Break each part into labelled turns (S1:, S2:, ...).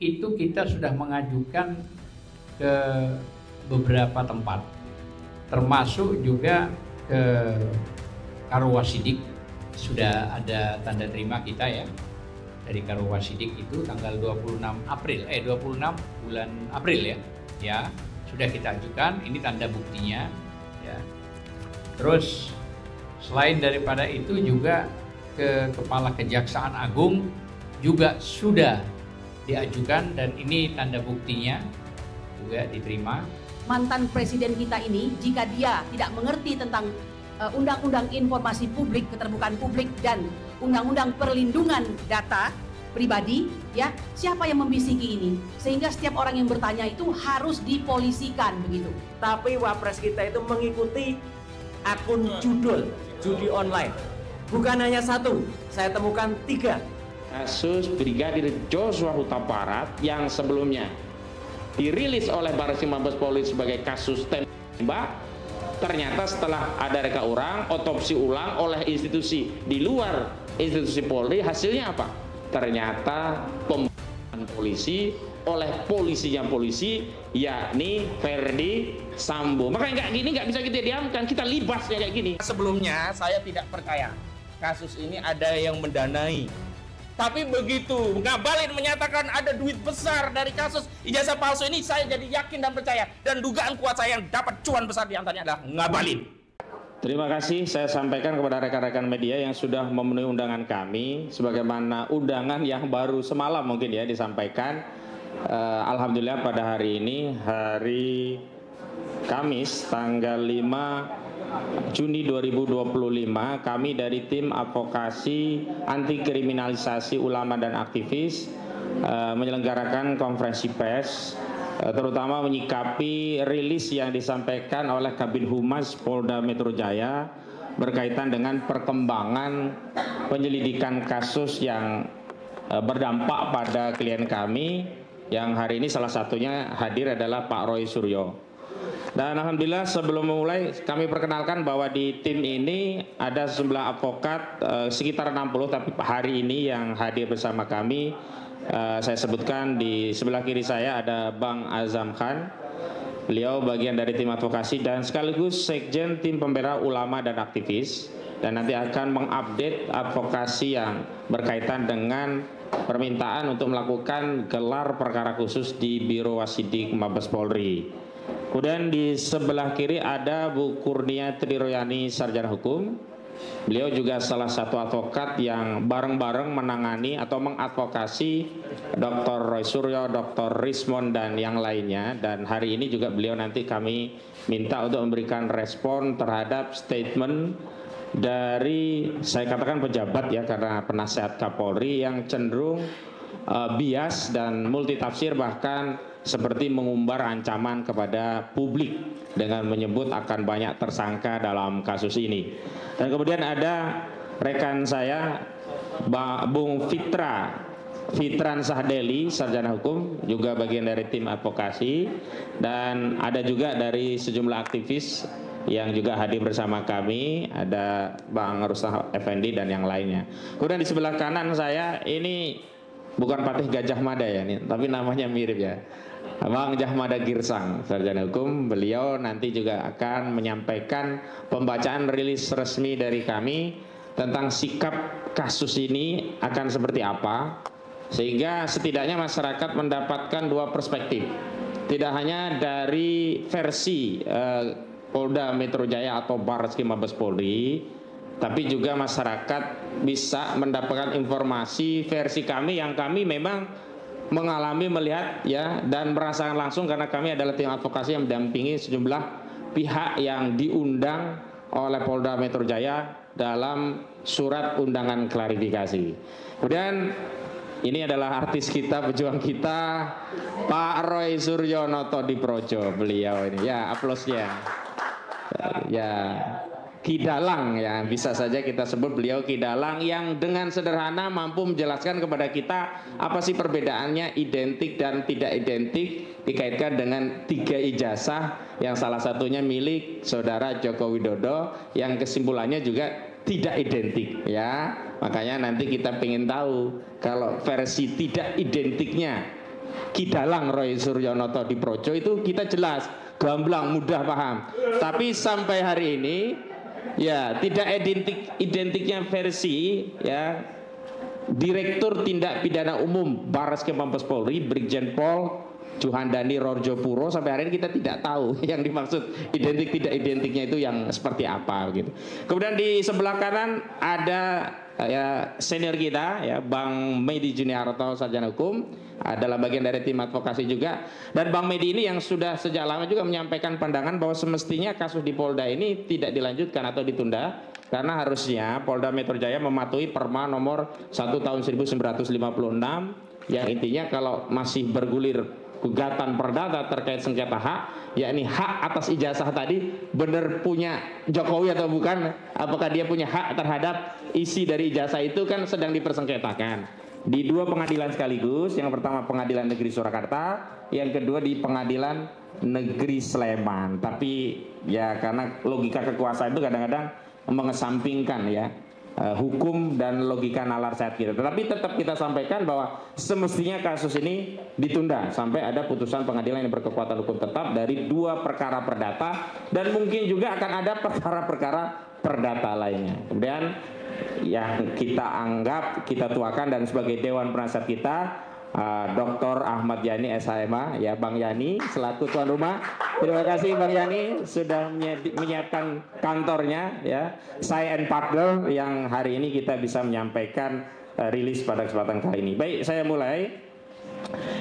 S1: Itu kita sudah mengajukan ke beberapa tempat, termasuk juga ke Karowasidik. Sudah ada tanda terima kita ya dari Karowasidik itu tanggal 26 bulan April ya sudah kita ajukan. Ini tanda buktinya ya. Terus selain daripada itu juga ke Kepala Kejaksaan Agung juga sudah diajukan dan ini tanda buktinya juga diterima.
S2: Mantan presiden kita ini jika dia tidak mengerti tentang Undang-Undang Informasi Publik, Keterbukaan Publik dan Undang-Undang Perlindungan Data Pribadi, ya siapa yang membisiki ini? Sehingga setiap orang yang bertanya itu harus dipolisikan begitu.
S3: Tapi Wapres kita itu mengikuti akun judi online. Bukan hanya satu, saya temukan 3.
S4: Kasus Brigadir Joshua Huta Barat yang sebelumnya dirilis oleh Barreskrim Mabes Polri sebagai kasus tembak, ternyata setelah ada reka ulang, otopsi ulang oleh institusi di luar institusi Polri, hasilnya apa? Ternyata pembunuhan polisi oleh polisinya polisi, yakni Ferdi Sambo. Makanya nggak bisa kita diamkan, kita libasnya kayak gini.
S5: Sebelumnya saya tidak percaya kasus ini ada yang mendanai. Tapi begitu Ngabalin menyatakan ada duit besar dari kasus ijazah palsu ini, saya jadi yakin dan percaya. Dan dugaan kuat saya yang dapat cuan besar diantaranya adalah Ngabalin.
S4: Terima kasih saya sampaikan kepada rekan-rekan media yang sudah memenuhi undangan kami. Sebagaimana undangan yang baru semalam mungkin ya disampaikan. Alhamdulillah pada hari ini, hari Kamis tanggal 5 Juni 2025, kami dari tim advokasi anti kriminalisasi ulama dan aktivis menyelenggarakan konferensi pers, terutama menyikapi rilis yang disampaikan oleh Kabid Humas Polda Metro Jaya berkaitan dengan perkembangan penyelidikan kasus yang berdampak pada klien kami, yang hari ini salah satunya hadir adalah Pak Roy Suryo. Dan alhamdulillah sebelum memulai kami perkenalkan bahwa di tim ini ada sejumlah advokat sekitar 60, tapi hari ini yang hadir bersama kami saya sebutkan di sebelah kiri saya ada Bang Azam Khan. Beliau bagian dari tim advokasi dan sekaligus sekjen tim pembela ulama dan aktivis, dan nanti akan mengupdate advokasi yang berkaitan dengan permintaan untuk melakukan gelar perkara khusus di Biro Wasidik Mabes Polri. Kemudian di sebelah kiri ada Bu Kurnia Triroyani, sarjana hukum. Beliau juga salah satu advokat yang bareng-bareng menangani atau mengadvokasi Dr. Roy Suryo, Dr. Rismond dan yang lainnya. Dan hari ini juga beliau nanti kami minta untuk memberikan respon terhadap statement dari, saya katakan pejabat ya, karena penasehat Kapolri yang cenderung bias dan multitafsir, bahkan seperti mengumbar ancaman kepada publik dengan menyebut akan banyak tersangka dalam kasus ini. Dan kemudian ada rekan saya Bung Fitran Sahdeli, sarjana hukum, juga bagian dari tim advokasi, dan ada juga dari sejumlah aktivis yang juga hadir bersama kami, ada Bang Rustam Effendi dan yang lainnya. Kemudian di sebelah kanan saya ini bukan Patih Gajah Mada ya, ini, tapi namanya mirip ya. Bang Jahmada Girsang, sarjana hukum. Beliau nanti juga akan menyampaikan pembacaan rilis resmi dari kami tentang sikap kasus ini akan seperti apa, sehingga setidaknya masyarakat mendapatkan dua perspektif. Tidak hanya dari versi Polda Metro Jaya atau Barreskrim Mabes Polri, tapi juga masyarakat bisa mendapatkan informasi versi kami yang kami memang mengalami, melihat ya, dan merasakan langsung karena kami adalah tim advokasi yang mendampingi sejumlah pihak yang diundang oleh Polda Metro Jaya dalam surat undangan klarifikasi. Kemudian ini adalah artis kita, pejuang kita, Pak Roy Suryo Noto Diprojo. Beliau ini ya, aplausnya ya. Kidalang ya, bisa saja kita sebut beliau Kidalang yang dengan sederhana mampu menjelaskan kepada kita apa sih perbedaannya identik dan tidak identik dikaitkan dengan 3 ijazah yang salah satunya milik saudara Joko Widodo, yang kesimpulannya juga tidak identik ya. Makanya nanti kita ingin tahu kalau versi tidak identiknya Kidalang Roy Suryonoto di Projo itu kita jelas, gamblang, mudah paham. Tapi sampai hari ini ya tidak identiknya versi ya Direktur Tindak Pidana Umum Barreskrim Mabes Polri Brigjen Pol Juhandani Rorjopuro, sampai hari ini kita tidak tahu yang dimaksud identik tidak identiknya itu yang seperti apa gitu. Kemudian di sebelah kanan ada ya senior kita ya Bang Medi Juniarto, sarjana hukum, adalah bagian dari tim advokasi juga. Dan Bang Medi ini yang sudah sejak lama juga menyampaikan pandangan bahwa semestinya kasus di Polda ini tidak dilanjutkan atau ditunda, karena harusnya Polda Metro Jaya mematuhi Perma nomor 1 tahun 1956 yang intinya kalau masih bergulir gugatan perdata terkait sengketa hak, yakni hak atas ijazah tadi benar punya Jokowi atau bukan, apakah dia punya hak terhadap isi dari ijazah itu kan sedang dipersengketakan di dua pengadilan sekaligus. Yang pertama Pengadilan Negeri Surakarta, yang kedua di Pengadilan Negeri Sleman. Tapi ya karena logika kekuasaan itu kadang-kadang mengesampingkan ya hukum dan logika nalar sehat kita. Tetapi tetap kita sampaikan bahwa semestinya kasus ini ditunda sampai ada putusan pengadilan yang berkekuatan hukum tetap dari dua perkara perdata, dan mungkin juga akan ada perkara-perkara perdata lainnya. Kemudian yang kita anggap, kita tuakan dan sebagai Dewan Penasihat kita Dr. Ahmad Yani SHMA ya, Bang Yani selaku tuan rumah. Terima kasih Bang Yani sudah menyiapkan kantornya ya, saya and partner, yang hari ini kita bisa menyampaikan rilis pada kesempatan kali ini. Baik, saya mulai.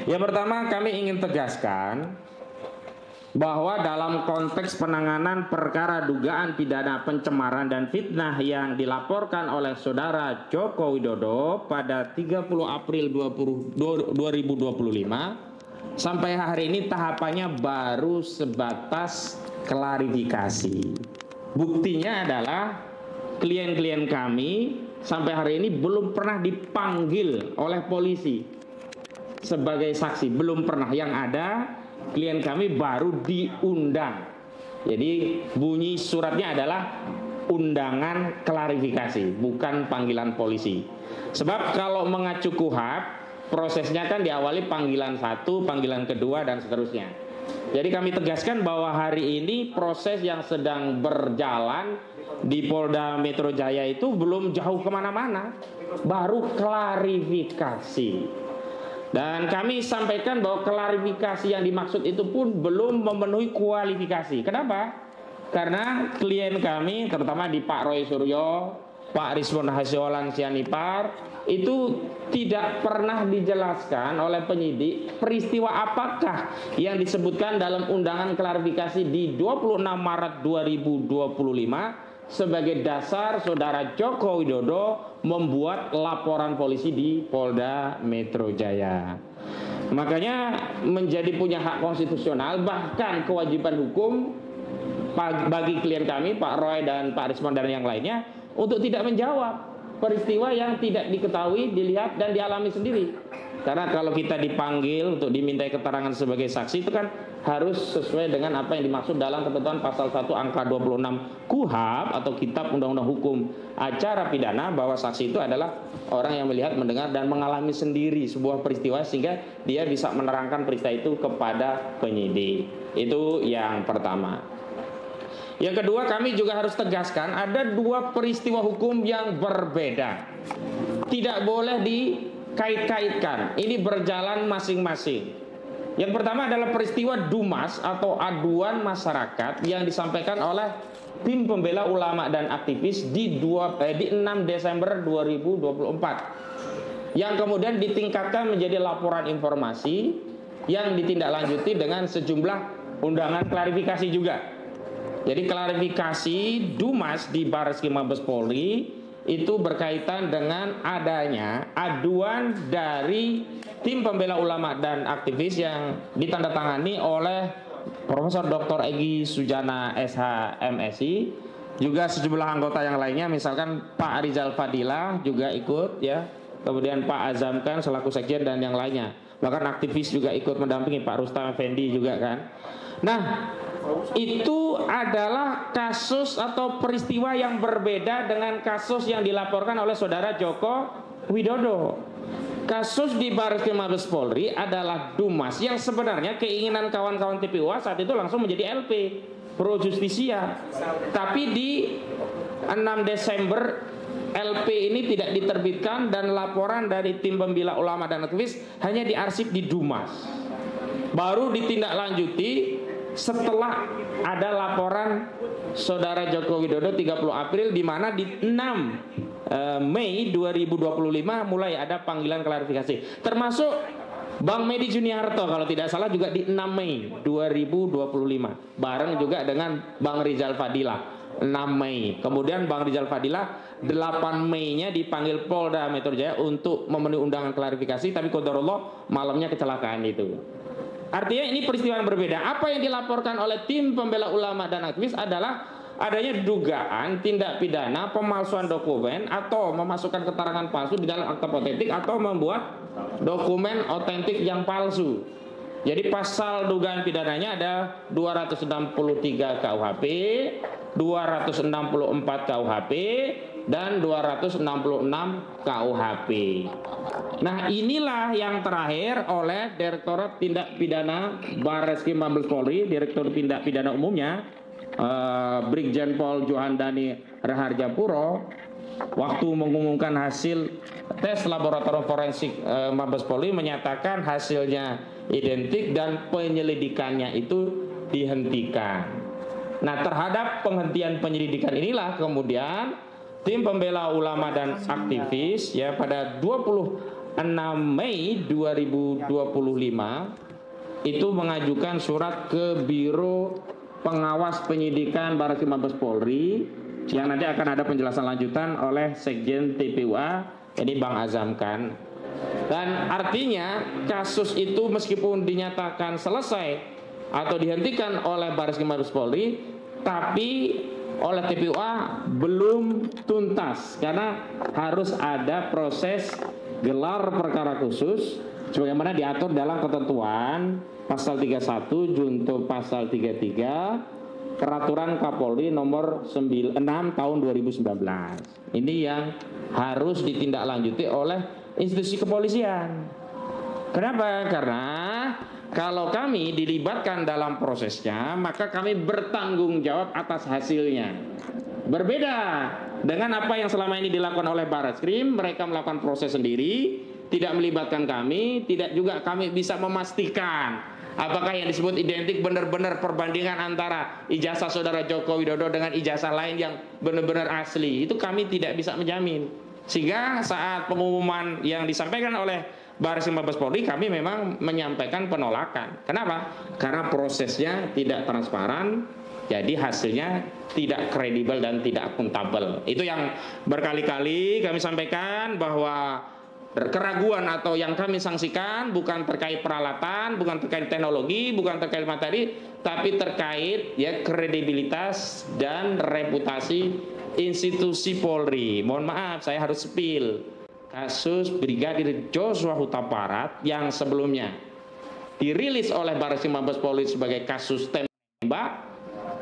S4: Yang pertama kami ingin tegaskan bahwa dalam konteks penanganan perkara dugaan pidana pencemaran dan fitnah yang dilaporkan oleh Saudara Joko Widodo pada 30 April 2025 sampai hari ini tahapannya baru sebatas klarifikasi. Buktinya adalah klien-klien kami sampai hari ini belum pernah dipanggil oleh polisi sebagai saksi, belum pernah. Yang ada klien kami baru diundang. Jadi bunyi suratnya adalah undangan klarifikasi, bukan panggilan polisi. Sebab kalau mengacu KUHP, prosesnya kan diawali panggilan 1, panggilan kedua, dan seterusnya. Jadi kami tegaskan bahwa hari ini proses yang sedang berjalan di Polda Metro Jaya itu belum jauh kemana-mana, baru klarifikasi. Dan kami sampaikan bahwa klarifikasi yang dimaksud itu pun belum memenuhi kualifikasi. Kenapa? Karena klien kami, terutama di Pak Roy Suryo, Pak Rizwan Hasiolan Sianipar, itu tidak pernah dijelaskan oleh penyidik peristiwa apakah yang disebutkan dalam undangan klarifikasi di 26 Maret 2025 sebagai dasar Saudara Joko Widodo membuat laporan polisi di Polda Metro Jaya. Makanya menjadi punya hak konstitusional, bahkan kewajiban hukum bagi klien kami Pak Roy dan Pak Rismon dan yang lainnya untuk tidak menjawab peristiwa yang tidak diketahui, dilihat dan dialami sendiri. Karena kalau kita dipanggil untuk dimintai keterangan sebagai saksi itu kan harus sesuai dengan apa yang dimaksud dalam ketentuan pasal 1 angka 26 KUHP atau Kitab Undang-Undang Hukum Acara Pidana, bahwa saksi itu adalah orang yang melihat, mendengar dan mengalami sendiri sebuah peristiwa sehingga dia bisa menerangkan peristiwa itu kepada penyidik. Itu yang pertama. Yang kedua, kami juga harus tegaskan ada dua peristiwa hukum yang berbeda. Tidak boleh dikait-kaitkan. Ini berjalan masing-masing. Yang pertama adalah peristiwa DUMAS atau aduan masyarakat yang disampaikan oleh tim pembela ulama dan aktivis di 6 Desember 2024. Yang kemudian ditingkatkan menjadi laporan informasi yang ditindaklanjuti dengan sejumlah undangan klarifikasi juga. Jadi klarifikasi DUMAS di Barreskrim Mabes Polri itu berkaitan dengan adanya aduan dari tim pembela ulama dan aktivis yang ditandatangani oleh Profesor Dr. Egy Sujana SH MSI, juga sejumlah anggota yang lainnya, misalkan Pak Rizal Fadila juga ikut ya, kemudian Pak Azam Khan selaku sekjen dan yang lainnya. Bahkan aktivis juga ikut mendampingi, Pak Rustam Effendi juga kan. Nah, itu adalah kasus atau peristiwa yang berbeda dengan kasus yang dilaporkan oleh Saudara Joko Widodo. kasus di Barreskrim Mabes Polri adalah Dumas yang sebenarnya keinginan kawan-kawan TPUA saat itu langsung menjadi LP pro justisia. Tapi di 6 Desember LP ini tidak diterbitkan dan laporan dari tim pembela ulama dan aktivis hanya diarsip di Dumas. Baru ditindaklanjuti setelah ada laporan Saudara Joko Widodo 30 April di mana di 6 Mei 2025 mulai ada panggilan klarifikasi. Termasuk Bang Medi Juniarto kalau tidak salah juga di 6 Mei 2025 bareng juga dengan Bang Rizal Fadila 6 Mei. Kemudian Bang Rizal Fadila 8 Mei-nya dipanggil Polda Metro Jaya untuk memenuhi undangan klarifikasi, tapi qadarullah malamnya kecelakaan itu. Artinya ini peristiwa yang berbeda. Apa yang dilaporkan oleh tim pembela ulama dan aktivis adalah adanya dugaan tindak pidana pemalsuan dokumen atau memasukkan keterangan palsu di dalam akta otentik atau membuat dokumen otentik yang palsu. Jadi pasal dugaan pidananya ada 263 KUHP, 264 KUHP, dan 266 KUHP. Nah, inilah yang terakhir oleh Direktorat Tindak Pidana Barreskrim Mabes Polri, Direktur Tindak Pidana Umumnya, Brigjen Pol Johandani Raharjapuro, waktu mengumumkan hasil tes laboratorium forensik Mabes Polri menyatakan hasilnya identik dan penyelidikannya itu dihentikan. Nah, terhadap penghentian penyelidikan inilah kemudian tim pembela ulama dan aktivis ya pada 26 Mei 2025 itu mengajukan surat ke Biro Pengawas Penyidikan Barreskrim Mabes Polri yang nanti akan ada penjelasan lanjutan oleh Sekjen TPUA, ini Bang Azam Khan. Dan artinya kasus itu meskipun dinyatakan selesai atau dihentikan oleh Barreskrim Mabes Polri, tapi oleh TPUA belum tuntas karena harus ada proses gelar perkara khusus sebagaimana diatur dalam ketentuan pasal 31 junto pasal 33 Peraturan Kapolri nomor 6 tahun 2019. Ini yang harus ditindaklanjuti oleh institusi kepolisian. Kenapa? Karena kalau kami dilibatkan dalam prosesnya, maka kami bertanggung jawab atas hasilnya. Berbeda dengan apa yang selama ini dilakukan oleh Barreskrim, mereka melakukan proses sendiri, tidak melibatkan kami, tidak juga kami bisa memastikan apakah yang disebut identik benar-benar perbandingan antara ijazah Saudara Joko Widodo dengan ijazah lain yang benar-benar asli. Itu kami tidak bisa menjamin. Sehingga saat pengumuman yang disampaikan oleh Barreskrim Mabes Polri, kami memang menyampaikan penolakan. Kenapa? Karena prosesnya tidak transparan, jadi hasilnya tidak kredibel dan tidak akuntabel. Itu yang berkali-kali kami sampaikan bahwa keraguan atau yang kami sanksikan bukan terkait peralatan, bukan terkait teknologi, bukan terkait materi, tapi terkait ya kredibilitas dan reputasi institusi Polri. Mohon maaf, saya harus spill kasus Brigadir Joshua Huta Barat yang sebelumnya dirilis oleh Barreskrim Mabes Polri sebagai kasus tembak,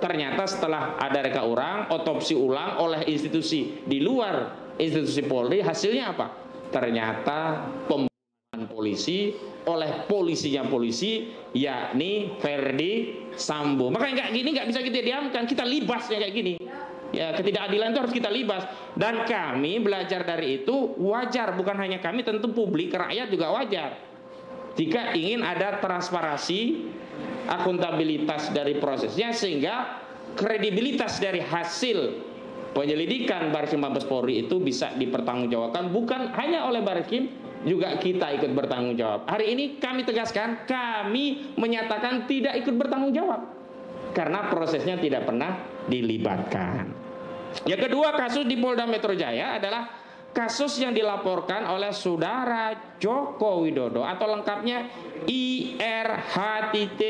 S4: ternyata setelah ada reka ulang, otopsi ulang oleh institusi di luar institusi Polri, hasilnya apa? Ternyata pembunuhan polisi oleh polisinya polisi, yakni Ferdi Sambo. Maka nggak bisa kita diamkan, kita libasnya kayak gini. Ya, ketidakadilan itu harus kita libas. Dan kami belajar dari itu wajar, bukan hanya kami, tentu publik, rakyat juga wajar. Jika ingin ada transparansi, akuntabilitas dari prosesnya, sehingga kredibilitas dari hasil penyelidikan Barreskrim Mabes Polri itu bisa dipertanggungjawabkan, bukan hanya oleh Barreskrim, juga kita ikut bertanggung jawab. Hari ini kami tegaskan, kami menyatakan tidak ikut bertanggung jawab karena prosesnya tidak pernah dilibatkan. Yang kedua, kasus di Polda Metro Jaya adalah kasus yang dilaporkan oleh Saudara Joko Widodo atau lengkapnya IRHTT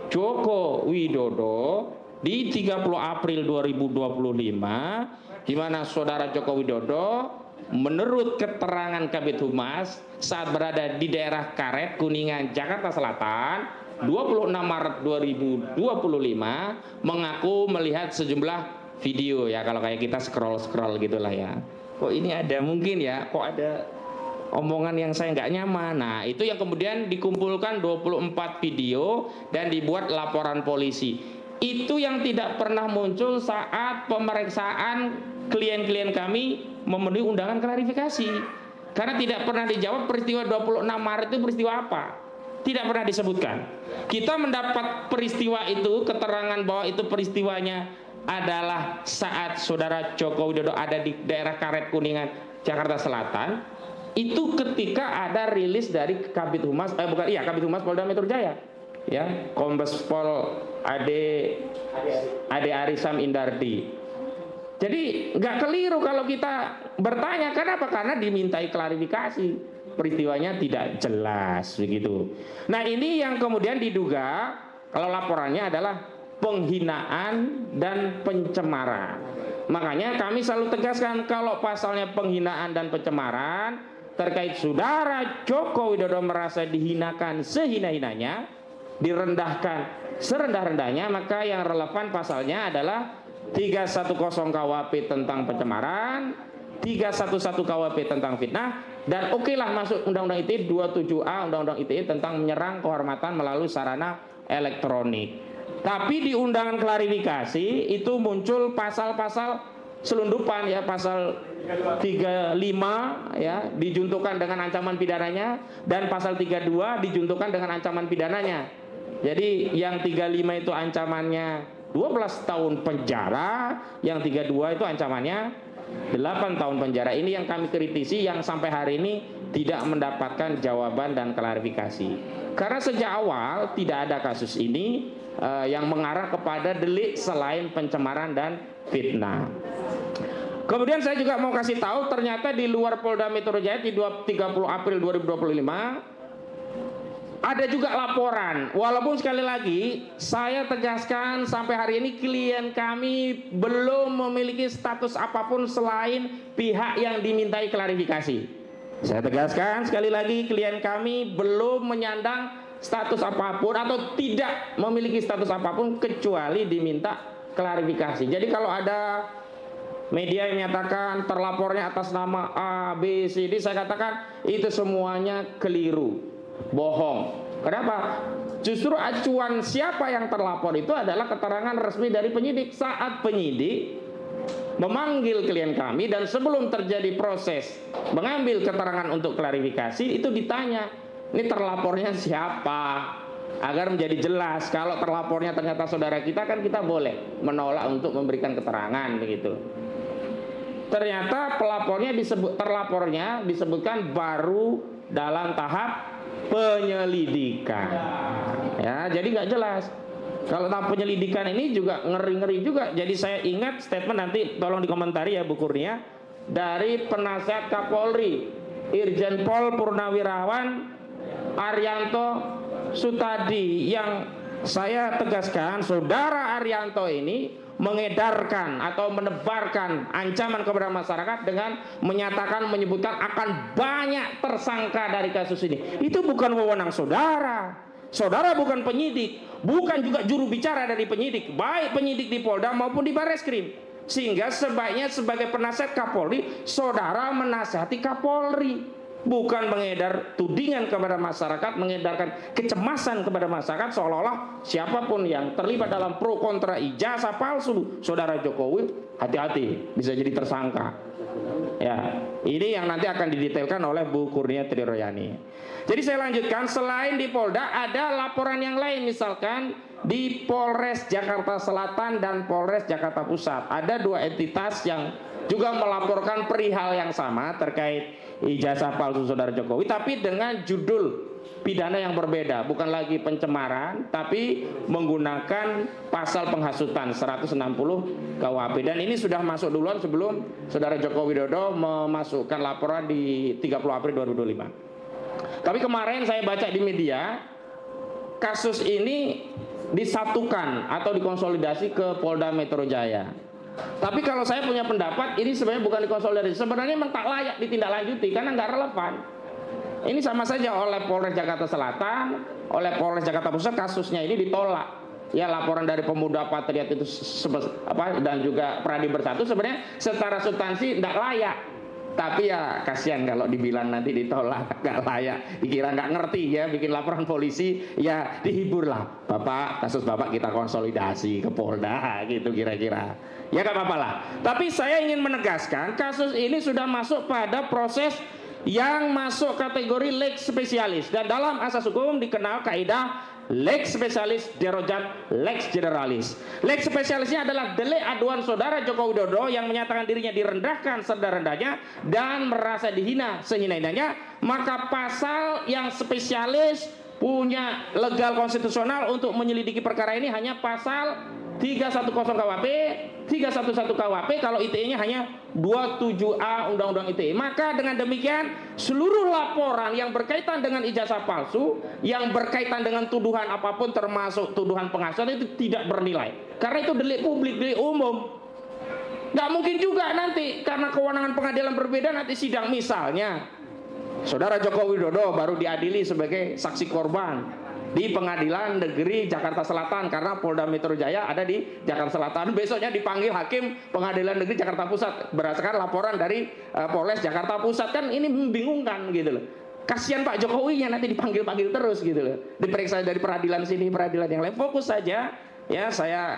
S4: Joko Widodo di 30 April 2025, di mana Saudara Joko Widodo menurut keterangan Kabid Humas saat berada di daerah Karet, Kuningan, Jakarta Selatan 26 Maret 2025 mengaku melihat sejumlah video, ya kalau kayak kita scroll gitulah ya. Kok ini ada mungkin ya, kok ada omongan yang saya nggak nyaman. Nah, itu yang kemudian dikumpulkan 24 video dan dibuat laporan polisi. Itu yang tidak pernah muncul saat pemeriksaan klien-klien kami memenuhi undangan klarifikasi. Karena tidak pernah dijawab peristiwa 26 Maret itu peristiwa apa. Tidak pernah disebutkan. Kita mendapat peristiwa itu, keterangan bahwa itu peristiwanya adalah saat saudara Joko Widodo ada di daerah Karet Kuningan, Jakarta Selatan. Itu ketika ada rilis dari Kabid Humas, Kabid Humas Polda Metro Jaya, ya, Kombes Pol Ade Arisam Indardi. Jadi nggak keliru kalau kita bertanya, kenapa? Karena dimintai klarifikasi, peristiwanya tidak jelas begitu. Nah, ini yang kemudian diduga kalau laporannya adalah penghinaan dan pencemaran. Makanya kami selalu tegaskan kalau pasalnya penghinaan dan pencemaran terkait saudara Joko Widodo merasa dihinakan sehina-hinanya, direndahkan serendah-rendahnya, maka yang relevan pasalnya adalah 310 KUHP tentang pencemaran, 311 KUHP tentang fitnah, dan okelah masuk Undang-Undang ITE 27A Undang-Undang ITE tentang menyerang kehormatan melalui sarana elektronik. Tapi di undangan klarifikasi itu muncul pasal-pasal selundupan, ya, pasal 35 ya dijuntukan dengan ancaman pidananya, dan pasal 32 dijuntukan dengan ancaman pidananya. Jadi yang 35 itu ancamannya 12 tahun penjara, yang 32 itu ancamannya 8 tahun penjara. Ini yang kami kritisi, yang sampai hari ini tidak mendapatkan jawaban dan klarifikasi. Karena sejak awal tidak ada kasus ini yang mengarah kepada delik selain pencemaran dan fitnah. Kemudian saya juga mau kasih tahu, ternyata di luar Polda Metro Jaya di 30 April 2025 ada juga laporan. Walaupun sekali lagi saya tegaskan sampai hari ini klien kami belum memiliki status apapun selain pihak yang dimintai klarifikasi. Saya tegaskan sekali lagi, klien kami belum menyandang status apapun atau tidak memiliki status apapun kecuali diminta klarifikasi. Jadi kalau ada media yang menyatakan terlapornya atas nama A, B, C, D, saya katakan itu semuanya keliru, bohong. Kenapa? Justru acuan siapa yang terlapor itu adalah keterangan resmi dari penyidik. Saat penyidik memanggil klien kami dan sebelum terjadi proses mengambil keterangan untuk klarifikasi, itu ditanya, ini terlapornya siapa? Agar menjadi jelas. Kalau terlapornya ternyata saudara kita, kan kita boleh menolak untuk memberikan keterangan begitu. Ternyata terlapornya disebutkan baru dalam tahap penyelidikan. Ya, jadi nggak jelas. Kalau tahap penyelidikan ini juga ngeri-ngeri juga. Jadi saya ingat statement, nanti tolong dikomentari ya Bu Kurnia, dari penasihat Kapolri Irjen Pol Purnawirawan Arianto Sutadi, yang saya tegaskan saudara Arianto ini mengedarkan atau menebarkan ancaman kepada masyarakat dengan menyebutkan akan banyak tersangka dari kasus ini. Itu bukan wewenang saudara. Saudara bukan penyidik, bukan juga juru bicara dari penyidik, baik penyidik di Polda maupun di Barreskrim. Sehingga sebaiknya sebagai penasihat Kapolri, saudara menasihati Kapolri, bukan mengedar tudingan kepada masyarakat, mengedarkan kecemasan kepada masyarakat seolah-olah siapapun yang terlibat dalam pro kontra ijazah palsu saudara Jokowi, hati-hati bisa jadi tersangka. Ya, ini yang nanti akan didetailkan oleh Bu Kurnia Triroyani. Jadi saya lanjutkan, selain di Polda ada laporan yang lain, misalkan di Polres Jakarta Selatan dan Polres Jakarta Pusat. Ada dua entitas yang juga melaporkan perihal yang sama terkait ijazah palsu saudara Jokowi, tapi dengan judul pidana yang berbeda, bukan lagi pencemaran tapi menggunakan pasal penghasutan 160 KUHP. Dan ini sudah masuk duluan sebelum saudara Joko Widodo memasukkan laporan di 30 April 2025. Tapi kemarin saya baca di media, kasus ini disatukan atau dikonsolidasi ke Polda Metro Jaya. Tapi kalau saya punya pendapat, ini sebenarnya bukan dikonsolidasi, sebenarnya memang tak layak ditindaklanjuti karena nggak relevan. Ini sama saja oleh Polres Jakarta Selatan, oleh Polres Jakarta Pusat, kasusnya ini ditolak. Ya, laporan dari Pemuda Patriot itu dan juga Pradi Bersatu sebenarnya secara substansi tidak layak Tapi ya kasihan kalau dibilang nanti ditolak, nggak layak, dikira nggak ngerti ya, bikin laporan polisi, ya dihibur lah, Bapak, kasus Bapak kita konsolidasi ke Polda, gitu kira-kira. Ya nggak apa-apa lah. Tapi saya ingin menegaskan, kasus ini sudah masuk pada proses yang masuk kategori lex spesialis, dan dalam asas hukum dikenal kaidah lex spesialis derojat lex generalis. Lex spesialisnya adalah delik aduan saudara Joko Widodo yang menyatakan dirinya direndahkan serendah-rendahnya dan merasa dihina sehina-hinanya, maka pasal yang spesialis punya legal konstitusional untuk menyelidiki perkara ini hanya pasal 310 KUHP, 311 KUHP, kalau ITE-nya hanya 27A Undang-Undang ITE. Maka dengan demikian seluruh laporan yang berkaitan dengan ijazah palsu, yang berkaitan dengan tuduhan apapun termasuk tuduhan pengasuhan itu tidak bernilai. Karena itu delik publik, delik umum. Nggak mungkin juga nanti karena kewenangan pengadilan berbeda nanti sidang, misalnya Saudara Joko Widodo baru diadili sebagai saksi korban di Pengadilan Negeri Jakarta Selatan karena Polda Metro Jaya ada di Jakarta Selatan. Besoknya dipanggil hakim Pengadilan Negeri Jakarta Pusat berdasarkan laporan dari Polres Jakarta Pusat. Kan ini membingungkan gitu loh. Kasihan Pak Jokowi nya nanti dipanggil-panggil terus gitu loh. Diperiksa dari peradilan sini, peradilan yang lain. Fokus saja ya, saya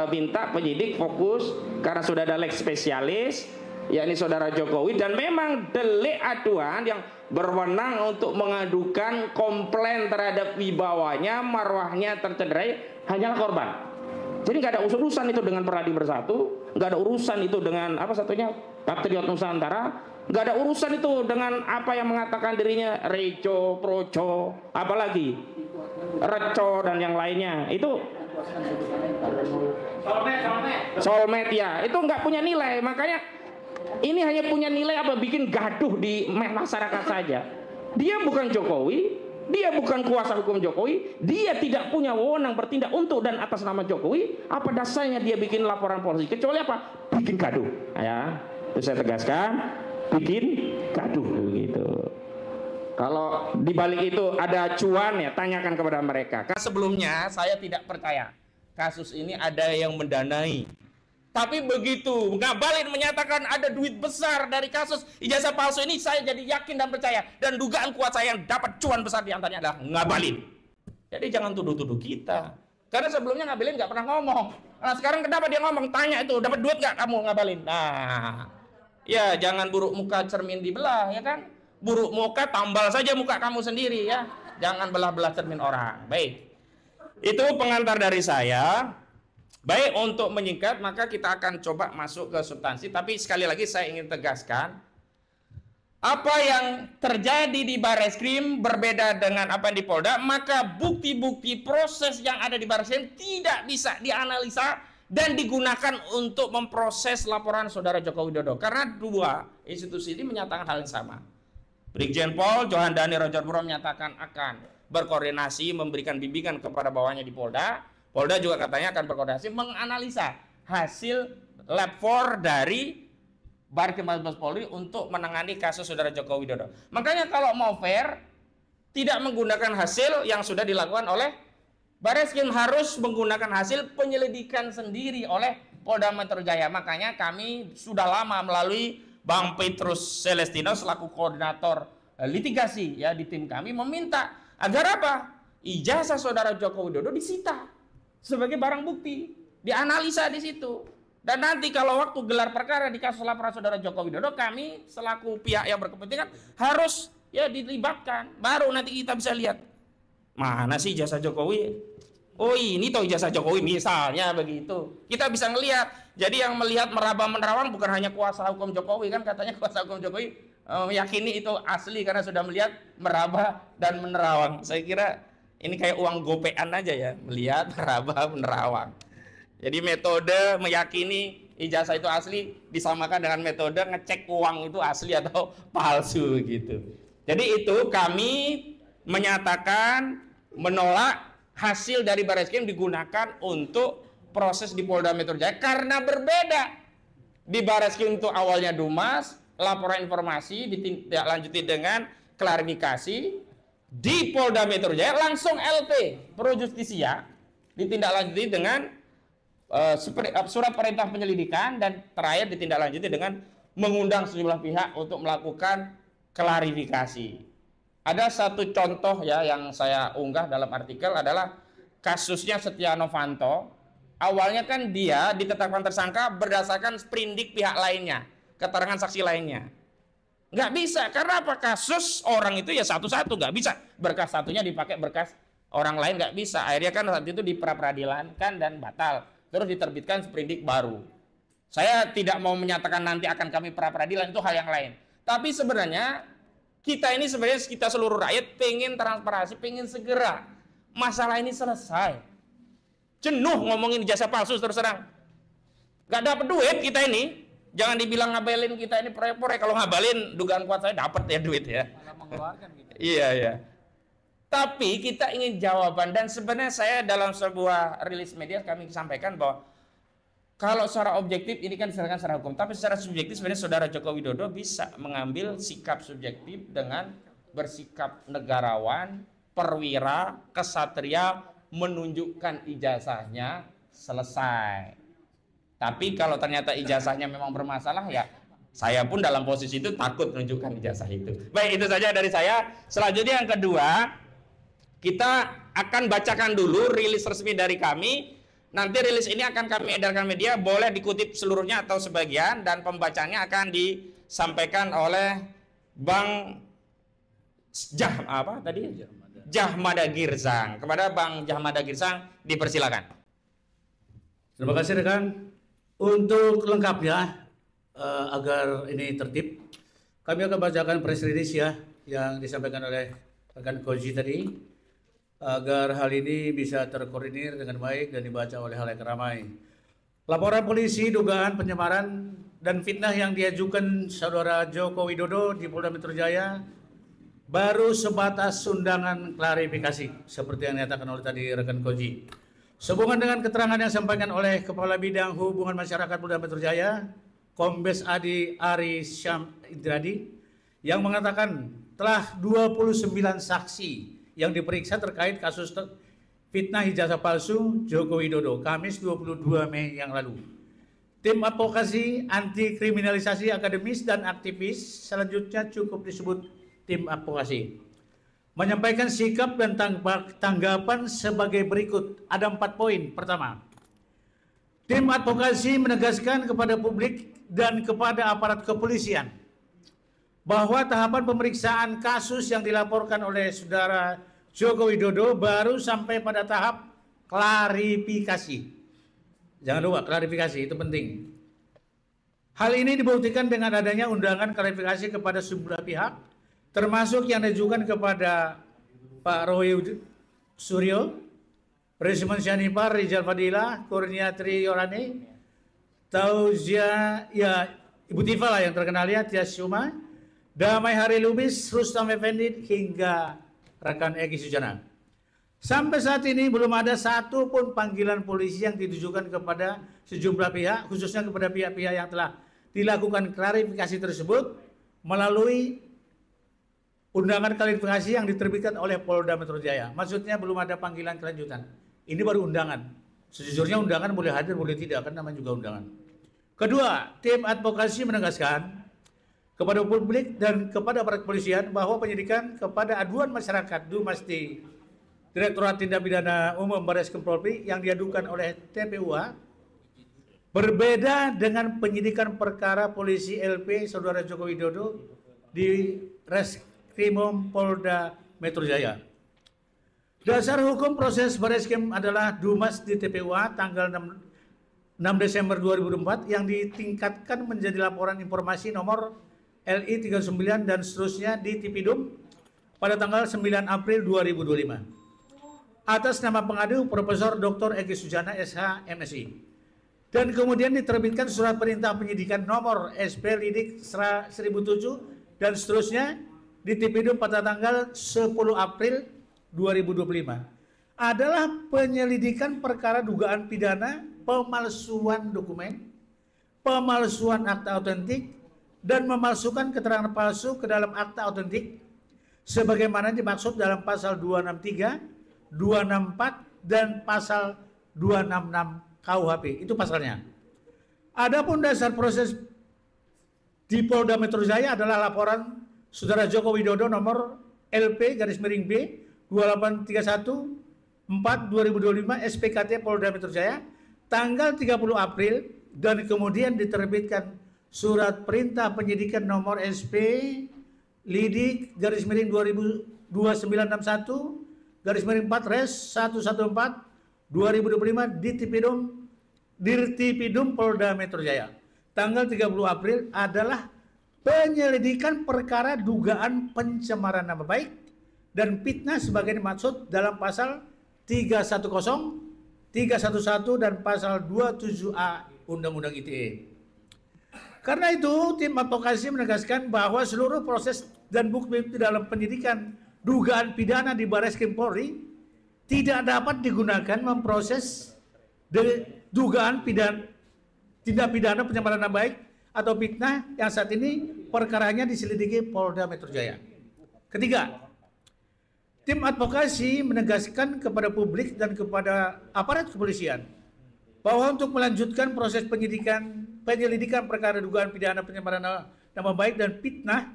S4: minta penyidik fokus karena sudah ada lex spesialis, yakni saudara Jokowi, dan memang delik aduan yang berwenang untuk mengadukan komplain terhadap wibawanya, marwahnya tercederai hanyalah korban. Jadi nggak ada urusan itu dengan Peradi Bersatu, nggak ada urusan itu dengan apa satunya Patriot Nusantara, nggak ada urusan itu dengan apa yang mengatakan dirinya Reco, Proco, apalagi Reco dan yang lainnya. Itu soulmate ya, itu nggak punya nilai. Makanya ini hanya punya nilai apa, bikin gaduh di masyarakat saja. Dia bukan Jokowi, dia bukan kuasa hukum Jokowi, dia tidak punya wewenang bertindak untuk dan atas nama Jokowi. Apa dasarnya dia bikin laporan polisi? Kecuali apa? Bikin gaduh. Ya, itu saya tegaskan, bikin gaduh gitu. Kalau dibalik itu ada cuan ya, tanyakan kepada mereka.
S5: Sebelumnya saya tidak percaya kasus ini ada yang mendanai. Tapi begitu Ngabalin menyatakan ada duit besar dari kasus ijazah palsu ini, saya jadi yakin dan percaya. Dan dugaan kuat saya yang dapat cuan besar diantaranya adalah Ngabalin. Jadi jangan tuduh-tuduh kita. Karena sebelumnya Ngabalin nggak pernah ngomong. Nah sekarang kenapa dia ngomong? Tanya itu, dapat duit nggak kamu Ngabalin? Nah, ya jangan buruk muka cermin dibelah, ya kan? Buruk muka tambal saja muka kamu sendiri ya. Jangan belah-belah cermin orang. Baik. Itu pengantar dari saya. Baik, untuk menyingkat maka kita akan coba masuk ke substansi. Tapi sekali lagi saya ingin tegaskan, apa yang terjadi di Barreskrim berbeda dengan apa yang di Polda. Maka bukti-bukti proses yang ada di Barreskrim tidak bisa dianalisa dan digunakan untuk memproses laporan saudara Joko Widodo. Karena dua institusi ini menyatakan hal yang sama. Brigjen Pol Johandani Rojodipuro menyatakan akan berkoordinasi memberikan bimbingan kepada bawahnya di Polda. Polda juga katanya akan berkoordinasi menganalisa hasil lab 4 dari Barreskrim Mabes Polri untuk menangani kasus saudara Joko Widodo. Makanya kalau mau fair, tidak menggunakan hasil yang sudah dilakukan oleh Barreskrim, harus menggunakan hasil penyelidikan sendiri oleh Polda Metro Jaya. Makanya kami sudah lama melalui Bang Petrus Celestino selaku koordinator litigasi ya di tim kami meminta agar apa? Ijazah saudara Joko Widodo disita sebagai barang bukti, dianalisa di situ. Dan nanti kalau waktu gelar perkara di kasus laporan saudara Joko Widodo, kami selaku pihak yang berkepentingan harus ya dilibatkan. Baru nanti kita bisa lihat mana sih ijazah Jokowi. Oh ini toh ijazah Jokowi misalnya begitu. Kita bisa ngelihat. Jadi yang melihat meraba menerawang bukan hanya kuasa hukum Jokowi, kan katanya kuasa hukum Jokowi meyakini itu asli karena sudah melihat meraba dan menerawang. Saya kira ini kayak uang gopean aja ya, melihat, meraba, menerawang. Jadi metode meyakini ijazah itu asli disamakan dengan metode ngecek uang itu asli atau palsu gitu. Jadi itu kami menyatakan menolak hasil dari Barreskrim digunakan untuk proses di Polda Metro Jaya karena berbeda. Di Barreskrim itu awalnya Dumas, laporan informasi ditindaklanjuti dengan klarifikasi. Di Polda Metro Jaya langsung LP Pro Justisia ditindaklanjuti dengan surat perintah penyelidikan dan terakhir ditindaklanjuti dengan mengundang sejumlah pihak untuk melakukan klarifikasi. Ada satu contoh ya yang saya unggah dalam artikel adalah kasusnya Setia Novanto. Awalnya kan dia ditetapkan tersangka berdasarkan sprindik pihak lainnya, keterangan saksi lainnya. Nggak bisa, karena apa? Kasus orang itu ya satu-satu, nggak bisa. Berkas satunya dipakai berkas orang lain, nggak bisa. Akhirnya kan saat itu diperadilankan dan batal. Terus diterbitkan sprindik baru. Saya tidak mau menyatakan nanti akan kami pra-peradilan, itu hal yang lain. Tapi sebenarnya kita seluruh rakyat pengen transparansi, pengen segera masalah ini selesai. Jenuh ngomongin ijazah palsu terus terang. Gak dapat duit kita ini. Jangan dibilang ngabelin kita ini proyek-proyek. Kalau ngabalin dugaan kuat saya dapat ya duit ya. Iya. Tapi kita ingin jawaban, dan sebenarnya saya dalam sebuah rilis media kami sampaikan bahwa kalau secara objektif ini kan diserahkan secara hukum, tapi secara subjektif sebenarnya Saudara Joko Widodo bisa mengambil sikap subjektif dengan bersikap negarawan, perwira, kesatria, menunjukkan ijazahnya selesai. Tapi kalau ternyata ijazahnya memang bermasalah, ya saya pun dalam posisi itu takut menunjukkan ijazah itu. Baik, itu saja dari saya. Selanjutnya yang kedua, kita akan bacakan dulu rilis resmi dari kami. Nanti rilis ini akan kami edarkan media, boleh dikutip seluruhnya atau sebagian, dan pembacanya akan disampaikan oleh Bang Jahmada Girsang. Kepada Bang Jahmada Girsang dipersilakan.
S6: Terima kasih rekan. Untuk lengkapnya agar ini tertib, kami akan bacakan press release ya yang disampaikan oleh rekan Koji tadi, agar hal ini bisa terkoordinir dengan baik dan dibaca oleh halayak ramai. Laporan polisi dugaan penyamaran dan fitnah yang diajukan Saudara Joko Widodo di Polda Metro Jaya baru sebatas undangan klarifikasi seperti yang dinyatakan oleh tadi rekan Koji. Sehubungan dengan keterangan yang disampaikan oleh Kepala Bidang Hubungan Masyarakat Polda Metro Jaya, Kombes Adi Ari Syam Indradi, yang mengatakan telah 29 saksi yang diperiksa terkait kasus fitnah ijazah palsu Joko Widodo, Kamis 22 Mei yang lalu. Tim advokasi anti kriminalisasi akademis dan aktivis selanjutnya cukup disebut tim advokasi, menyampaikan sikap dan tanggapan sebagai berikut. Ada 4 poin. Pertama, tim advokasi menegaskan kepada publik dan kepada aparat kepolisian bahwa tahapan pemeriksaan kasus yang dilaporkan oleh Saudara Joko Widodo baru sampai pada tahap klarifikasi. Jangan lupa, klarifikasi itu penting. Hal ini dibuktikan dengan adanya undangan klarifikasi kepada sejumlah pihak, termasuk yang diajukan kepada Pak Roy Suryo, Resmen Syanipar, Rizal Fadila, Kurnia Triyorani, Tauzia, ya Ibu Tifa lah yang terkenal ya, Tias Syuma, Damai Hari Lubis, Rustam Effendi, hingga rekan Egi Sujana. Sampai saat ini belum ada satu pun panggilan polisi yang ditujukan kepada sejumlah pihak, khususnya kepada pihak-pihak yang telah dilakukan klarifikasi tersebut melalui undangan klarifikasi yang diterbitkan oleh Polda Metro Jaya. Maksudnya belum ada panggilan kelanjutan. Ini baru undangan. Sejujurnya undangan boleh hadir, boleh tidak, kan namanya juga undangan. Kedua, tim advokasi menegaskan kepada publik dan kepada aparat kepolisian bahwa penyidikan kepada aduan masyarakat Dumasti Direktorat Tindak Pidana Umum Barreskrim Polri yang diadukan oleh TPUA berbeda dengan penyidikan perkara polisi LP Saudara Joko Widodo di Reskrimum Polda Metro Jaya. Dasar hukum proses Barreskrim adalah Dumas di TPUA tanggal 6 Desember 2004 yang ditingkatkan menjadi laporan informasi nomor LI 39 dan seterusnya di Tipidum pada tanggal 9 April 2025. Atas nama pengadu Profesor Dr. Egi Sujana SH MSI. Dan kemudian diterbitkan surat perintah penyidikan nomor SP Lidik 1007 dan seterusnya di Tipidum pada tanggal 10 April 2025. Adalah penyelidikan perkara dugaan pidana pemalsuan dokumen, pemalsuan akta otentik, dan memalsukan keterangan palsu ke dalam akta otentik sebagaimana dimaksud dalam pasal 263, 264 dan pasal 266 KUHP. Itu pasalnya. Adapun dasar proses di Polda Metro Jaya adalah laporan Saudara Joko Widodo nomor LP_B 28314/2025 SPKT Polda Metro Jaya tanggal 30 April dan kemudian diterbitkan surat perintah penyidikan nomor SP Lidik_2961/4-114/2025 Dirtipidum Polda Metro Jaya. Tanggal 30 April adalah penyelidikan perkara dugaan pencemaran nama baik dan fitnah sebagai dimaksud dalam pasal 310, 311 dan pasal 27A Undang-Undang ITE. Karena itu, tim advokasi menegaskan bahwa seluruh proses dan bukti dalam penyidikan dugaan pidana di Barreskrim Polri tidak dapat digunakan memproses dugaan tindak pidana pencemaran nama baik atau fitnah yang saat ini perkaranya diselidiki Polda Metro Jaya. Ketiga, tim advokasi menegaskan kepada publik dan kepada aparat kepolisian bahwa untuk melanjutkan proses penyelidikan perkara dugaan pidana pencemaran nama baik dan fitnah,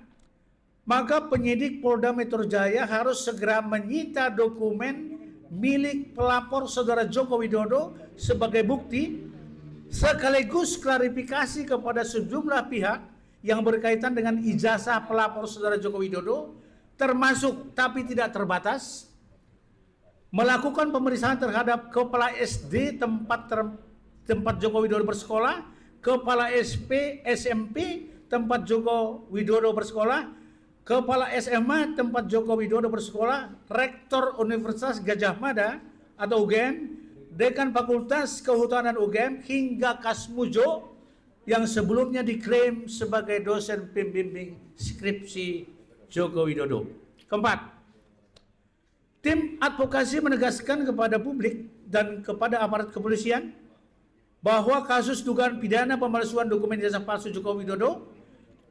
S6: maka penyidik Polda Metro Jaya harus segera menyita dokumen milik pelapor Saudara Joko Widodo sebagai bukti, sekaligus klarifikasi kepada sejumlah pihak yang berkaitan dengan ijazah pelapor Saudara Joko Widodo, termasuk tapi tidak terbatas melakukan pemeriksaan terhadap Kepala SD tempat Joko Widodo bersekolah, Kepala SMP tempat Joko Widodo bersekolah, Kepala SMA tempat Joko Widodo bersekolah, Rektor Universitas Gadjah Mada atau UGM, Dekan Fakultas Kehutanan UGM, hingga Kasmujo yang sebelumnya diklaim sebagai dosen pembimbing skripsi Joko Widodo. Keempat, tim advokasi menegaskan kepada publik dan kepada aparat kepolisian bahwa kasus dugaan pidana pemalsuan dokumen ijazah palsu Joko Widodo,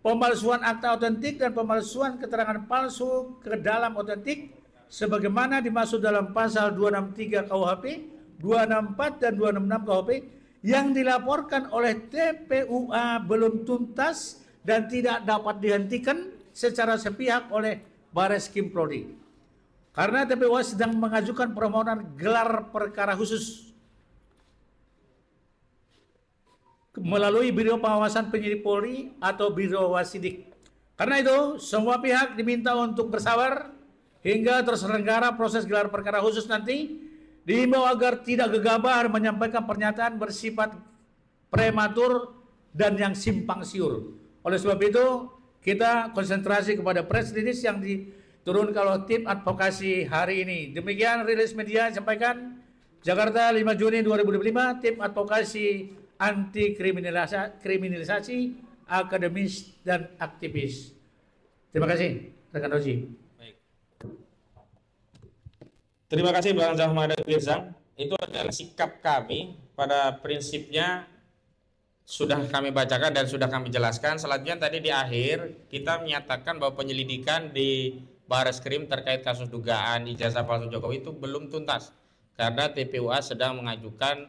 S6: pemalsuan akta otentik dan pemalsuan keterangan palsu ke dalam otentik sebagaimana dimaksud dalam pasal 263 KUHP, 264 dan 266 KUHP yang dilaporkan oleh TPUA belum tuntas dan tidak dapat dihentikan secara sepihak oleh Barreskrim Polri. Karena TPUA sedang mengajukan permohonan gelar perkara khusus melalui Biro Pengawasan Penyidik Polri atau Biro Wasidik. Karena itu, semua pihak diminta untuk bersabar hingga terselenggara proses gelar perkara khusus nanti. Diimbau agar tidak gegabah menyampaikan pernyataan bersifat prematur dan yang simpang siur. Oleh sebab itu, kita konsentrasi kepada press release yang diturunkan oleh tim advokasi hari ini. Demikian rilis media sampaikan Jakarta 5 Juni 2025, tim advokasi anti kriminalisasi akademis dan aktivis. Terima kasih, rekan Roji.
S5: Baik. Terima kasih Bang Zahmada Firzang. Itu adalah sikap kami pada prinsipnya sudah kami bacakan dan sudah kami jelaskan. Selanjutnya tadi di akhir kita menyatakan bahwa penyelidikan di Barreskrim terkait kasus dugaan ijazah palsu Jokowi itu belum tuntas karena TPUA sedang mengajukan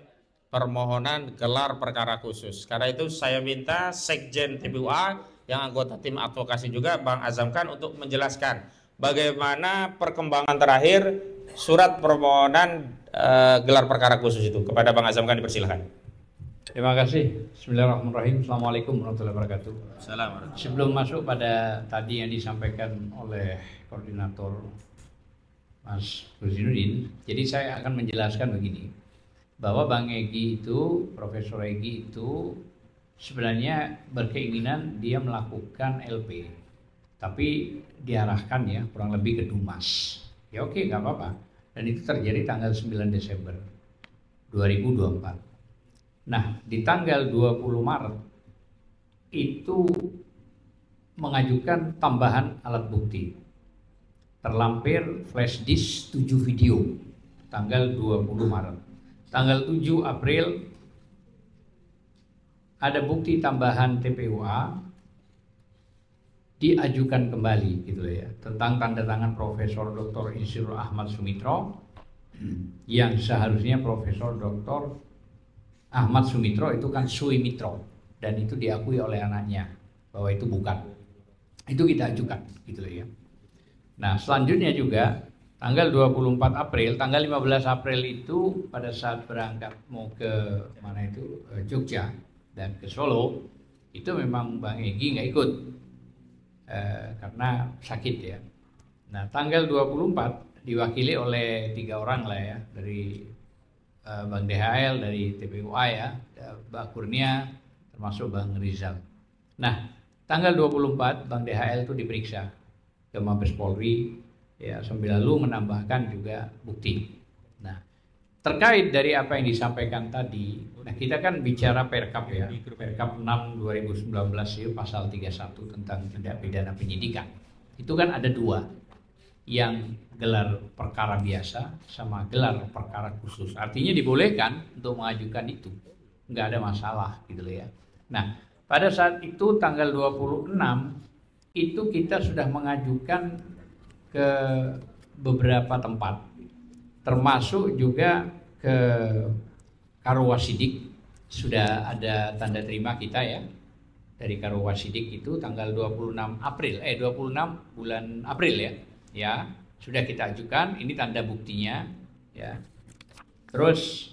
S5: permohonan gelar perkara khusus. Karena itu saya minta Sekjen TPUA yang anggota tim advokasi juga Bang Azam Khan untuk menjelaskan bagaimana perkembangan terakhir surat permohonan gelar perkara khusus itu. Kepada Bang Azam Khan dipersilakan.
S1: Terima kasih. Bismillahirrahmanirrahim. Assalamualaikum warahmatullahi wabarakatuh.
S5: Assalamualaikum.
S1: Sebelum masuk pada tadi yang disampaikan oleh koordinator Mas Burhanuddin, jadi saya akan menjelaskan begini, bahwa Bang Egy itu, Profesor Egy itu sebenarnya berkeinginan dia melakukan LP, tapi diarahkan ya kurang lebih ke Dumas. Ya oke, nggak apa-apa. Dan itu terjadi tanggal 9 Desember 2024. Nah, di tanggal 20 Maret itu mengajukan tambahan alat bukti. Terlampir flash disk 7 video tanggal 20 Maret. Tanggal 7 April ada bukti tambahan TPUA diajukan kembali gitu ya, tentang tanda tangan Profesor Dr. Insinyur Ahmad Sumitro yang seharusnya Profesor Dr. Ahmad Sumitro itu kan Suimitro dan itu diakui oleh anaknya. bahwa itu bukan. Itu kita ajukan gitu loh ya. Nah, selanjutnya juga tanggal 24 April, tanggal 15 April itu pada saat berangkat mau ke mana itu Jogja dan ke Solo, itu memang Bang Egy nggak ikut karena sakit ya. Nah, tanggal 24 diwakili oleh 3 orang lah ya, dari Bang DHL, dari TPUA ya, Mbak Kurnia, termasuk Bang Rizal. Nah, tanggal 24 Bang DHL itu diperiksa ke Mabes Polri ya, sambil lalu menambahkan juga bukti. Nah, terkait dari apa yang disampaikan tadi, nah kita kan bicara Perkap ya, Perkap 6 2019 itu pasal 31 tentang tindak pidana penyidikan. Itu kan ada 2, yang gelar perkara biasa sama gelar perkara khusus. Artinya dibolehkan untuk mengajukan itu, nggak ada masalah gitu loh ya. Nah, pada saat itu tanggal 26 itu kita sudah mengajukan ke beberapa tempat, termasuk juga ke Karowasidik. Sudah ada tanda terima kita ya dari Karowasidik itu tanggal 26 bulan April ya sudah kita ajukan, ini tanda buktinya ya. Terus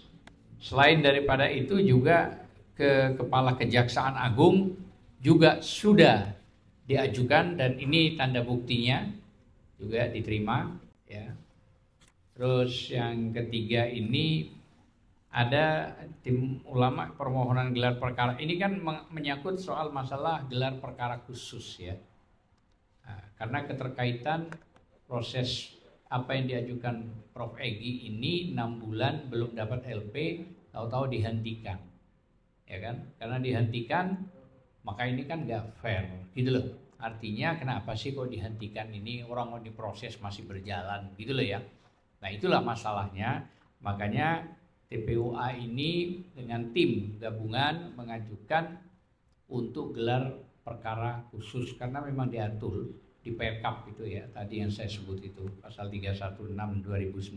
S1: selain daripada itu juga ke Kepala Kejaksaan Agung juga sudah diajukan dan ini tanda buktinya juga diterima ya. Terus yang ketiga ini ada tim ulama permohonan gelar perkara. Ini kan menyangkut soal masalah gelar perkara khusus ya. Nah, karena keterkaitan proses apa yang diajukan Prof. Egy ini 6 bulan belum dapat LP, tahu-tahu dihentikan. Ya kan? Karena dihentikan maka ini kan nggak fair gitu loh. Artinya kenapa sih kok dihentikan, ini orang mau diproses masih berjalan gitu loh ya. Nah, itulah masalahnya. Makanya TPUA ini dengan tim gabungan mengajukan untuk gelar perkara khusus karena memang diatur di Perkap itu ya, tadi yang saya sebut itu pasal 316 2019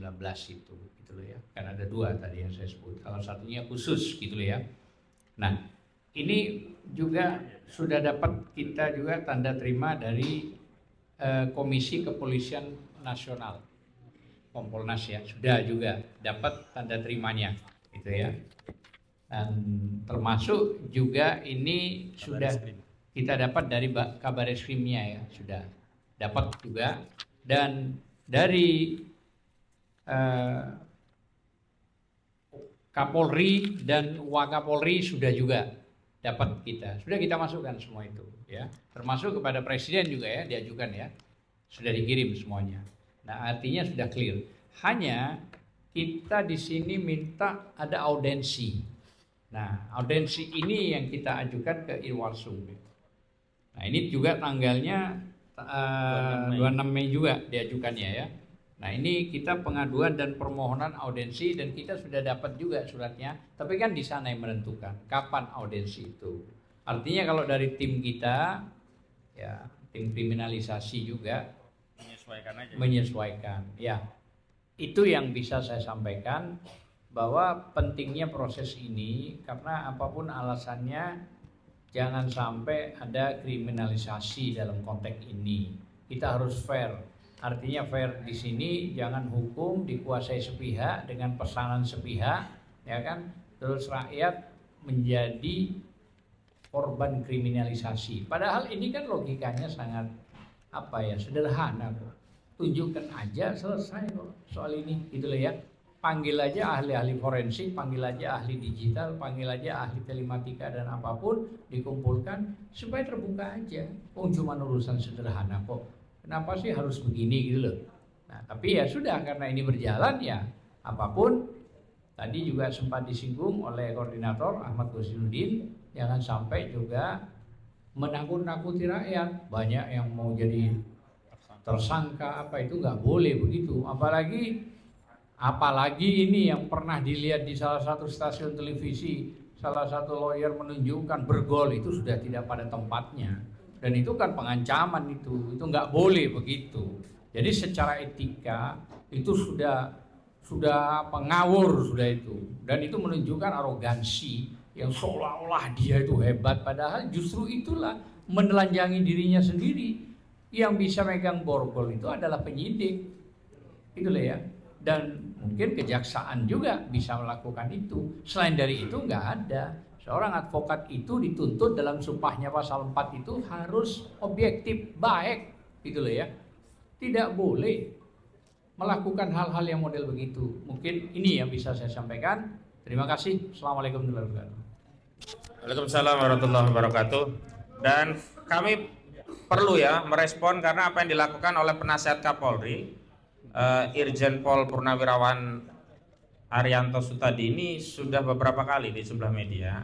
S1: itu gitu loh ya. Kan ada 2 tadi yang saya sebut. Salah satunya khusus gitu loh ya. Nah, ini juga sudah dapat kita juga tanda terima dari Komisi Kepolisian Nasional, Kompolnas ya, sudah juga dapat tanda terimanya gitu ya. Dan termasuk juga ini sudah kita dapat dari Kabareskrimnya ya, sudah dapat juga, dan dari Kapolri dan Wakapolri sudah juga dapat sudah kita masukkan semua itu ya, termasuk kepada Presiden juga ya diajukan ya, sudah dikirim semuanya. Nah, artinya sudah clear. Hanya kita di sini minta ada audensi. Nah, audensi ini yang kita ajukan ke Irwasum. Nah, ini juga tanggalnya 26 Mei juga diajukannya ya. Nah, ini kita pengaduan dan permohonan audensi dan kita sudah dapat juga suratnya. Tapi kan di sana yang menentukan kapan audensi itu. Artinya kalau dari tim kita ya, tim kriminalisasi juga menyesuaikan. Ya, itu yang bisa saya sampaikan, bahwa pentingnya proses ini karena apapun alasannya jangan sampai ada kriminalisasi dalam konteks ini. Kita harus fair. Artinya fair di sini jangan hukum dikuasai sepihak dengan pesanan sepihak, ya kan? Terus rakyat menjadi korban kriminalisasi. Padahal ini kan logikanya sangat sederhana. Tunjukkan aja selesai kok soal ini, gitu loh ya. Panggil aja ahli-ahli forensik, panggil aja ahli digital, panggil aja ahli telematika dan apapun, dikumpulkan supaya terbuka aja. Cuma urusan sederhana kok. Kenapa sih harus begini gitu loh. Nah, tapi ya sudah, karena ini berjalan ya apapun. Tadi juga sempat disinggung oleh koordinator Ahmad Gosinuddin, jangan sampai juga menakut-nakuti rakyat. Banyak yang mau jadi tersangka itu nggak boleh begitu. Apalagi ini yang pernah dilihat di salah satu stasiun televisi, salah satu lawyer menunjukkan bergol, itu sudah tidak pada tempatnya. Dan itu kan pengancaman, itu nggak boleh begitu. Jadi secara etika itu sudah ngawur sudah itu. Dan itu menunjukkan arogansi yang seolah-olah dia itu hebat, padahal justru itulah menelanjangi dirinya sendiri. Yang bisa megang borgol itu adalah penyidik, itulah ya. Dan mungkin kejaksaan juga bisa melakukan itu. Selain dari itu nggak ada. Seorang advokat itu dituntut dalam sumpahnya pasal 4 itu harus objektif, baik, itulah ya. Tidak boleh melakukan hal-hal yang model begitu. Mungkin ini yang bisa saya sampaikan. Terima kasih. Assalamualaikum warahmatullahi wabarakatuh.
S5: Waalaikumsalam warahmatullahi wabarakatuh. Dan kami perlu ya merespon karena apa yang dilakukan oleh penasihat Kapolri, Irjen Pol Purnawirawan Arianto Sutadi ini sudah beberapa kali di sebelah media,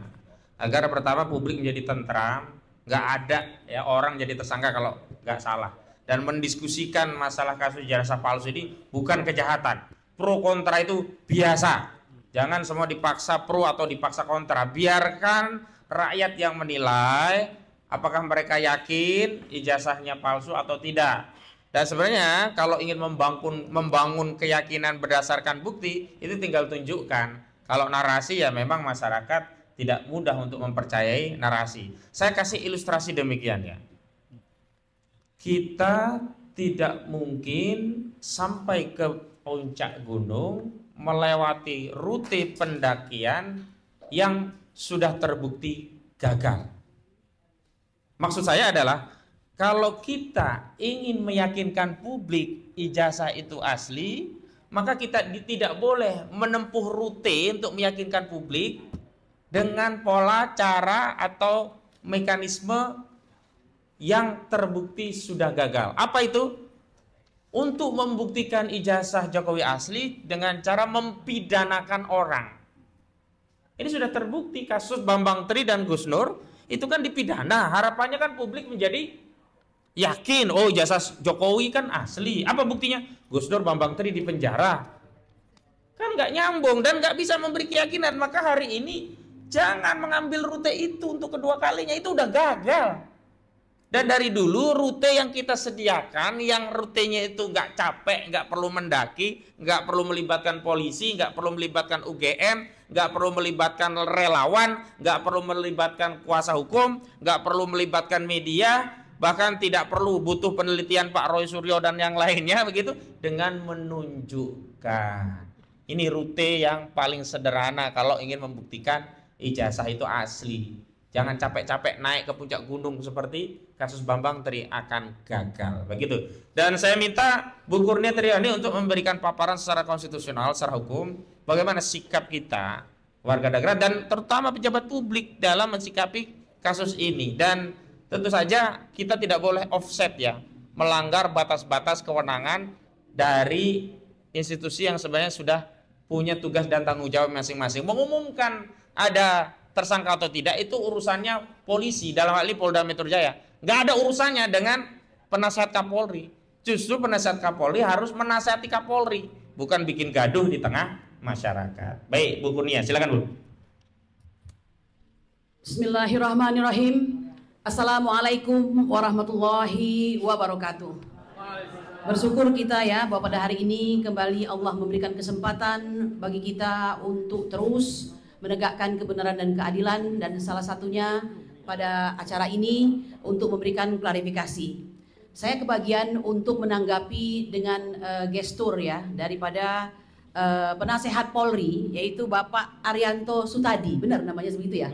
S5: agar pertama publik menjadi tentram, nggak ada ya orang jadi tersangka kalau nggak salah, dan mendiskusikan masalah kasus ijazah palsu ini bukan kejahatan. Pro kontra itu biasa, jangan semua dipaksa pro atau dipaksa kontra. Biarkan rakyat yang menilai apakah mereka yakin ijazahnya palsu atau tidak. Dan sebenarnya kalau ingin membangun keyakinan berdasarkan bukti, itu tinggal tunjukkan. Kalau narasi ya memang masyarakat tidak mudah untuk mempercayai narasi. Saya kasih ilustrasi demikian ya. Kita tidak mungkin sampai ke puncak gunung melewati rute pendakian yang sudah terbukti gagal. Maksud saya adalah kalau kita ingin meyakinkan publik ijazah itu asli, maka kita tidak boleh menempuh rute untuk meyakinkan publik dengan pola, cara, atau mekanisme yang terbukti sudah gagal. Apa itu? Untuk membuktikan ijazah Jokowi asli dengan cara mempidanakan orang. Ini sudah terbukti kasus Bambang Tri dan Gus Nur, itu kan dipidana. Harapannya kan publik menjadi yakin, oh ijazah Jokowi kan asli. Apa buktinya? Gus Nur, Bambang Tri di penjara. Kan nggak nyambung dan nggak bisa memberi keyakinan. Maka hari ini jangan mengambil rute itu untuk kedua kalinya, itu udah gagal. Dan dari dulu rute yang kita sediakan, yang rutenya itu nggak capek, nggak perlu mendaki, nggak perlu melibatkan polisi, nggak perlu melibatkan UGM, nggak perlu melibatkan relawan, nggak perlu melibatkan kuasa hukum, nggak perlu melibatkan media, bahkan tidak perlu butuh penelitian Pak Roy Suryo dan yang lainnya begitu, dengan menunjukkan. Ini rute yang paling sederhana kalau ingin membuktikan ijazah itu asli. Jangan capek-capek naik ke puncak gunung seperti kasus Bambang Tri, akan gagal. Begitu. Dan saya minta Bu Kurnia Triani untuk memberikan paparan secara konstitusional, secara hukum, bagaimana sikap kita, warga negara, dan terutama pejabat publik dalam mensikapi kasus ini. Dan tentu saja kita tidak boleh offset ya, melanggar batas-batas kewenangan dari institusi yang sebenarnya sudah punya tugas dan tanggung jawab masing-masing. Mengumumkan ada tersangka atau tidak itu urusannya polisi, dalam hal ini Polda Metro Jaya. Nggak ada urusannya dengan penasihat Kapolri. Justru penasihat Kapolri harus menasihati Kapolri, bukan bikin gaduh di tengah masyarakat. Baik, Bu Kurnia, silakan Bu.
S2: Bismillahirrahmanirrahim. Assalamualaikum warahmatullahi wabarakatuh. Bersyukur kita ya bahwa pada hari ini kembali Allah memberikan kesempatan bagi kita untuk terus menegakkan kebenaran dan keadilan, dan salah satunya pada acara ini untuk memberikan klarifikasi. Saya kebagian untuk menanggapi dengan gestur ya daripada penasehat Polri, yaitu Bapak Arianto Sutadi, benar namanya sebegitu ya.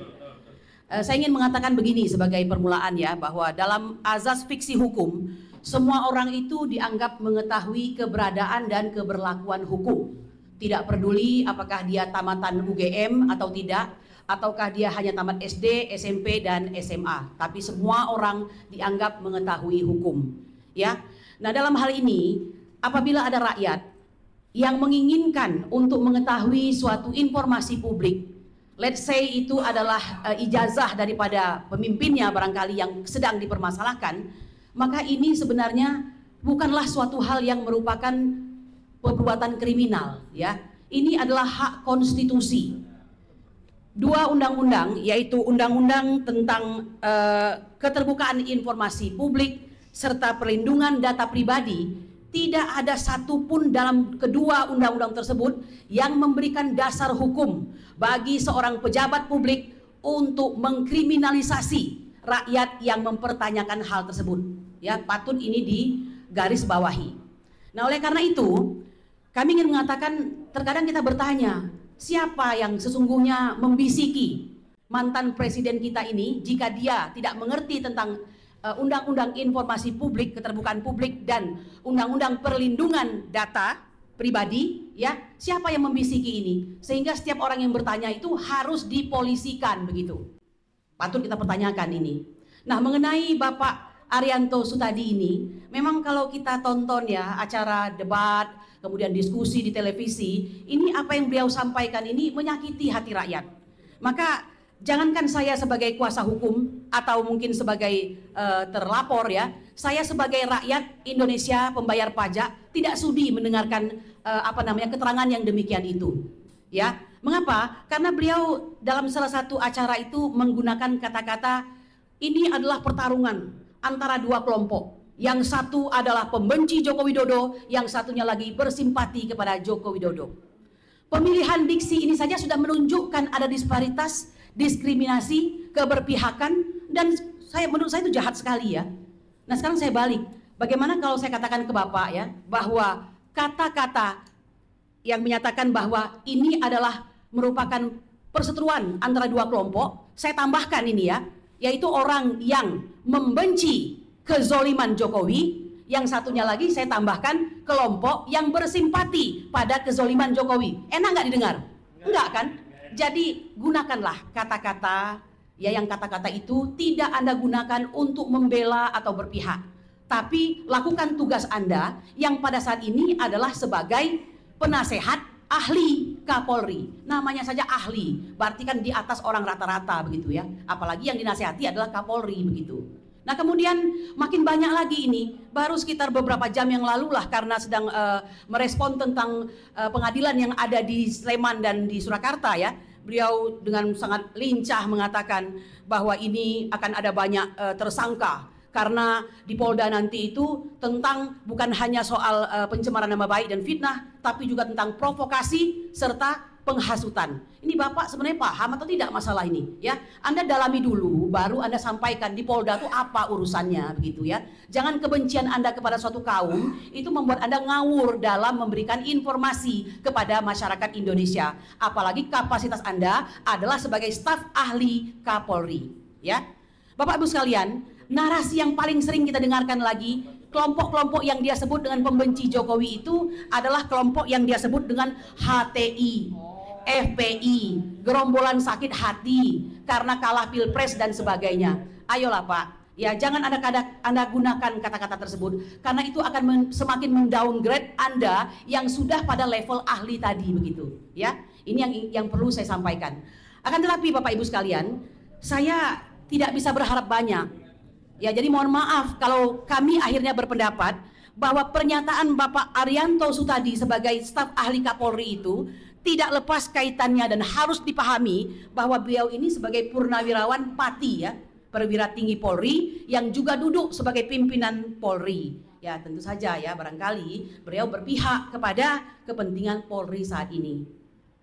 S2: Saya ingin mengatakan begini sebagai permulaan ya, bahwa dalam azas fiksi hukum semua orang itu dianggap mengetahui keberadaan dan keberlakuan hukum. Tidak peduli apakah dia tamatan UGM atau tidak, ataukah dia hanya tamat SD, SMP, dan SMA. Tapi semua orang dianggap mengetahui hukum. Ya, nah dalam hal ini, apabila ada rakyat yang menginginkan untuk mengetahui suatu informasi publik, let's say itu adalah ijazah daripada pemimpinnya barangkali yang sedang dipermasalahkan, maka ini sebenarnya bukanlah suatu hal yang merupakan perbuatan kriminal ya. Ini adalah hak konstitusi. Dua undang-undang, yaitu undang-undang tentang keterbukaan informasi publik serta perlindungan data pribadi, tidak ada satupun dalam kedua undang-undang tersebut yang memberikan dasar hukum bagi seorang pejabat publik untuk mengkriminalisasi rakyat yang mempertanyakan hal tersebut. Ya, patut ini digaris bawahi. Nah, oleh karena itu, kami ingin mengatakan, terkadang kita bertanya, siapa yang sesungguhnya membisiki mantan presiden kita ini jika dia tidak mengerti tentang Undang-Undang Informasi Publik, Keterbukaan Publik, dan Undang-Undang Perlindungan Data Pribadi, ya, siapa yang membisiki ini sehingga setiap orang yang bertanya itu harus dipolisikan begitu. Patut kita pertanyakan ini. Nah, mengenai Bapak Arianto Sutadi ini, memang kalau kita tonton ya acara debat, kemudian diskusi di televisi, ini apa yang beliau sampaikan ini menyakiti hati rakyat. Maka jangankan saya sebagai kuasa hukum atau mungkin sebagai terlapor ya, saya sebagai rakyat Indonesia pembayar pajak tidak sudi mendengarkan keterangan yang demikian itu. Ya, mengapa? Karena beliau dalam salah satu acara itu menggunakan kata-kata ini adalah pertarungan antara dua kelompok. Yang satu adalah pembenci Joko Widodo, yang satunya lagi bersimpati kepada Joko Widodo. Pemilihan diksi ini saja sudah menunjukkan ada disparitas, diskriminasi, keberpihakan, dan menurut saya itu jahat sekali ya. Nah, sekarang saya balik. Bagaimana kalau saya katakan ke Bapak ya, bahwa kata-kata yang menyatakan bahwa ini adalah merupakan perseteruan antara dua kelompok, saya tambahkan ini ya, yaitu orang yang membenci kezoliman Jokowi, yang satunya lagi saya tambahkan kelompok yang bersimpati pada kezoliman Jokowi. Enak nggak didengar? Enggak kan? Jadi gunakanlah kata-kata ya, yang kata-kata itu tidak Anda gunakan untuk membela atau berpihak, tapi lakukan tugas Anda yang pada saat ini adalah sebagai penasehat ahli Kapolri. Namanya saja ahli, berarti kan di atas orang rata-rata begitu ya. Apalagi yang dinasehati adalah Kapolri begitu. Nah, kemudian makin banyak lagi ini, baru sekitar beberapa jam yang lalu lah, karena sedang merespon tentang pengadilan yang ada di Sleman dan di Surakarta ya. Beliau dengan sangat lincah mengatakan bahwa ini akan ada banyak tersangka, karena di Polda nanti itu tentang bukan hanya soal pencemaran nama baik dan fitnah, tapi juga tentang provokasi serta penghasutan. Ini Bapak sebenarnya paham atau tidak masalah ini ya? Anda dalami dulu, baru Anda sampaikan di Polda itu apa urusannya begitu ya. Jangan kebencian Anda kepada suatu kaum itu membuat Anda ngawur dalam memberikan informasi kepada masyarakat Indonesia. Apalagi kapasitas Anda adalah sebagai staf ahli Kapolri ya. Bapak Ibu sekalian, narasi yang paling sering kita dengarkan lagi, kelompok-kelompok yang dia sebut dengan pembenci Jokowi itu adalah kelompok yang dia sebut dengan HTI, FPI, gerombolan sakit hati karena kalah pilpres dan sebagainya. Ayolah Pak, ya jangan Anda gunakan kata-kata tersebut, karena itu akan semakin mendowngrade Anda yang sudah pada level ahli tadi begitu. Ya, ini yang perlu saya sampaikan. Akan tetapi Bapak Ibu sekalian, saya tidak bisa berharap banyak. Ya, jadi mohon maaf kalau kami akhirnya berpendapat bahwa pernyataan Bapak Arianto Sutadi sebagai staf ahli Kapolri itu tidak lepas kaitannya dan harus dipahami bahwa beliau ini sebagai purnawirawan Pati ya, perwira tinggi Polri yang juga duduk sebagai pimpinan Polri. Ya, tentu saja ya, barangkali beliau berpihak kepada kepentingan Polri saat ini.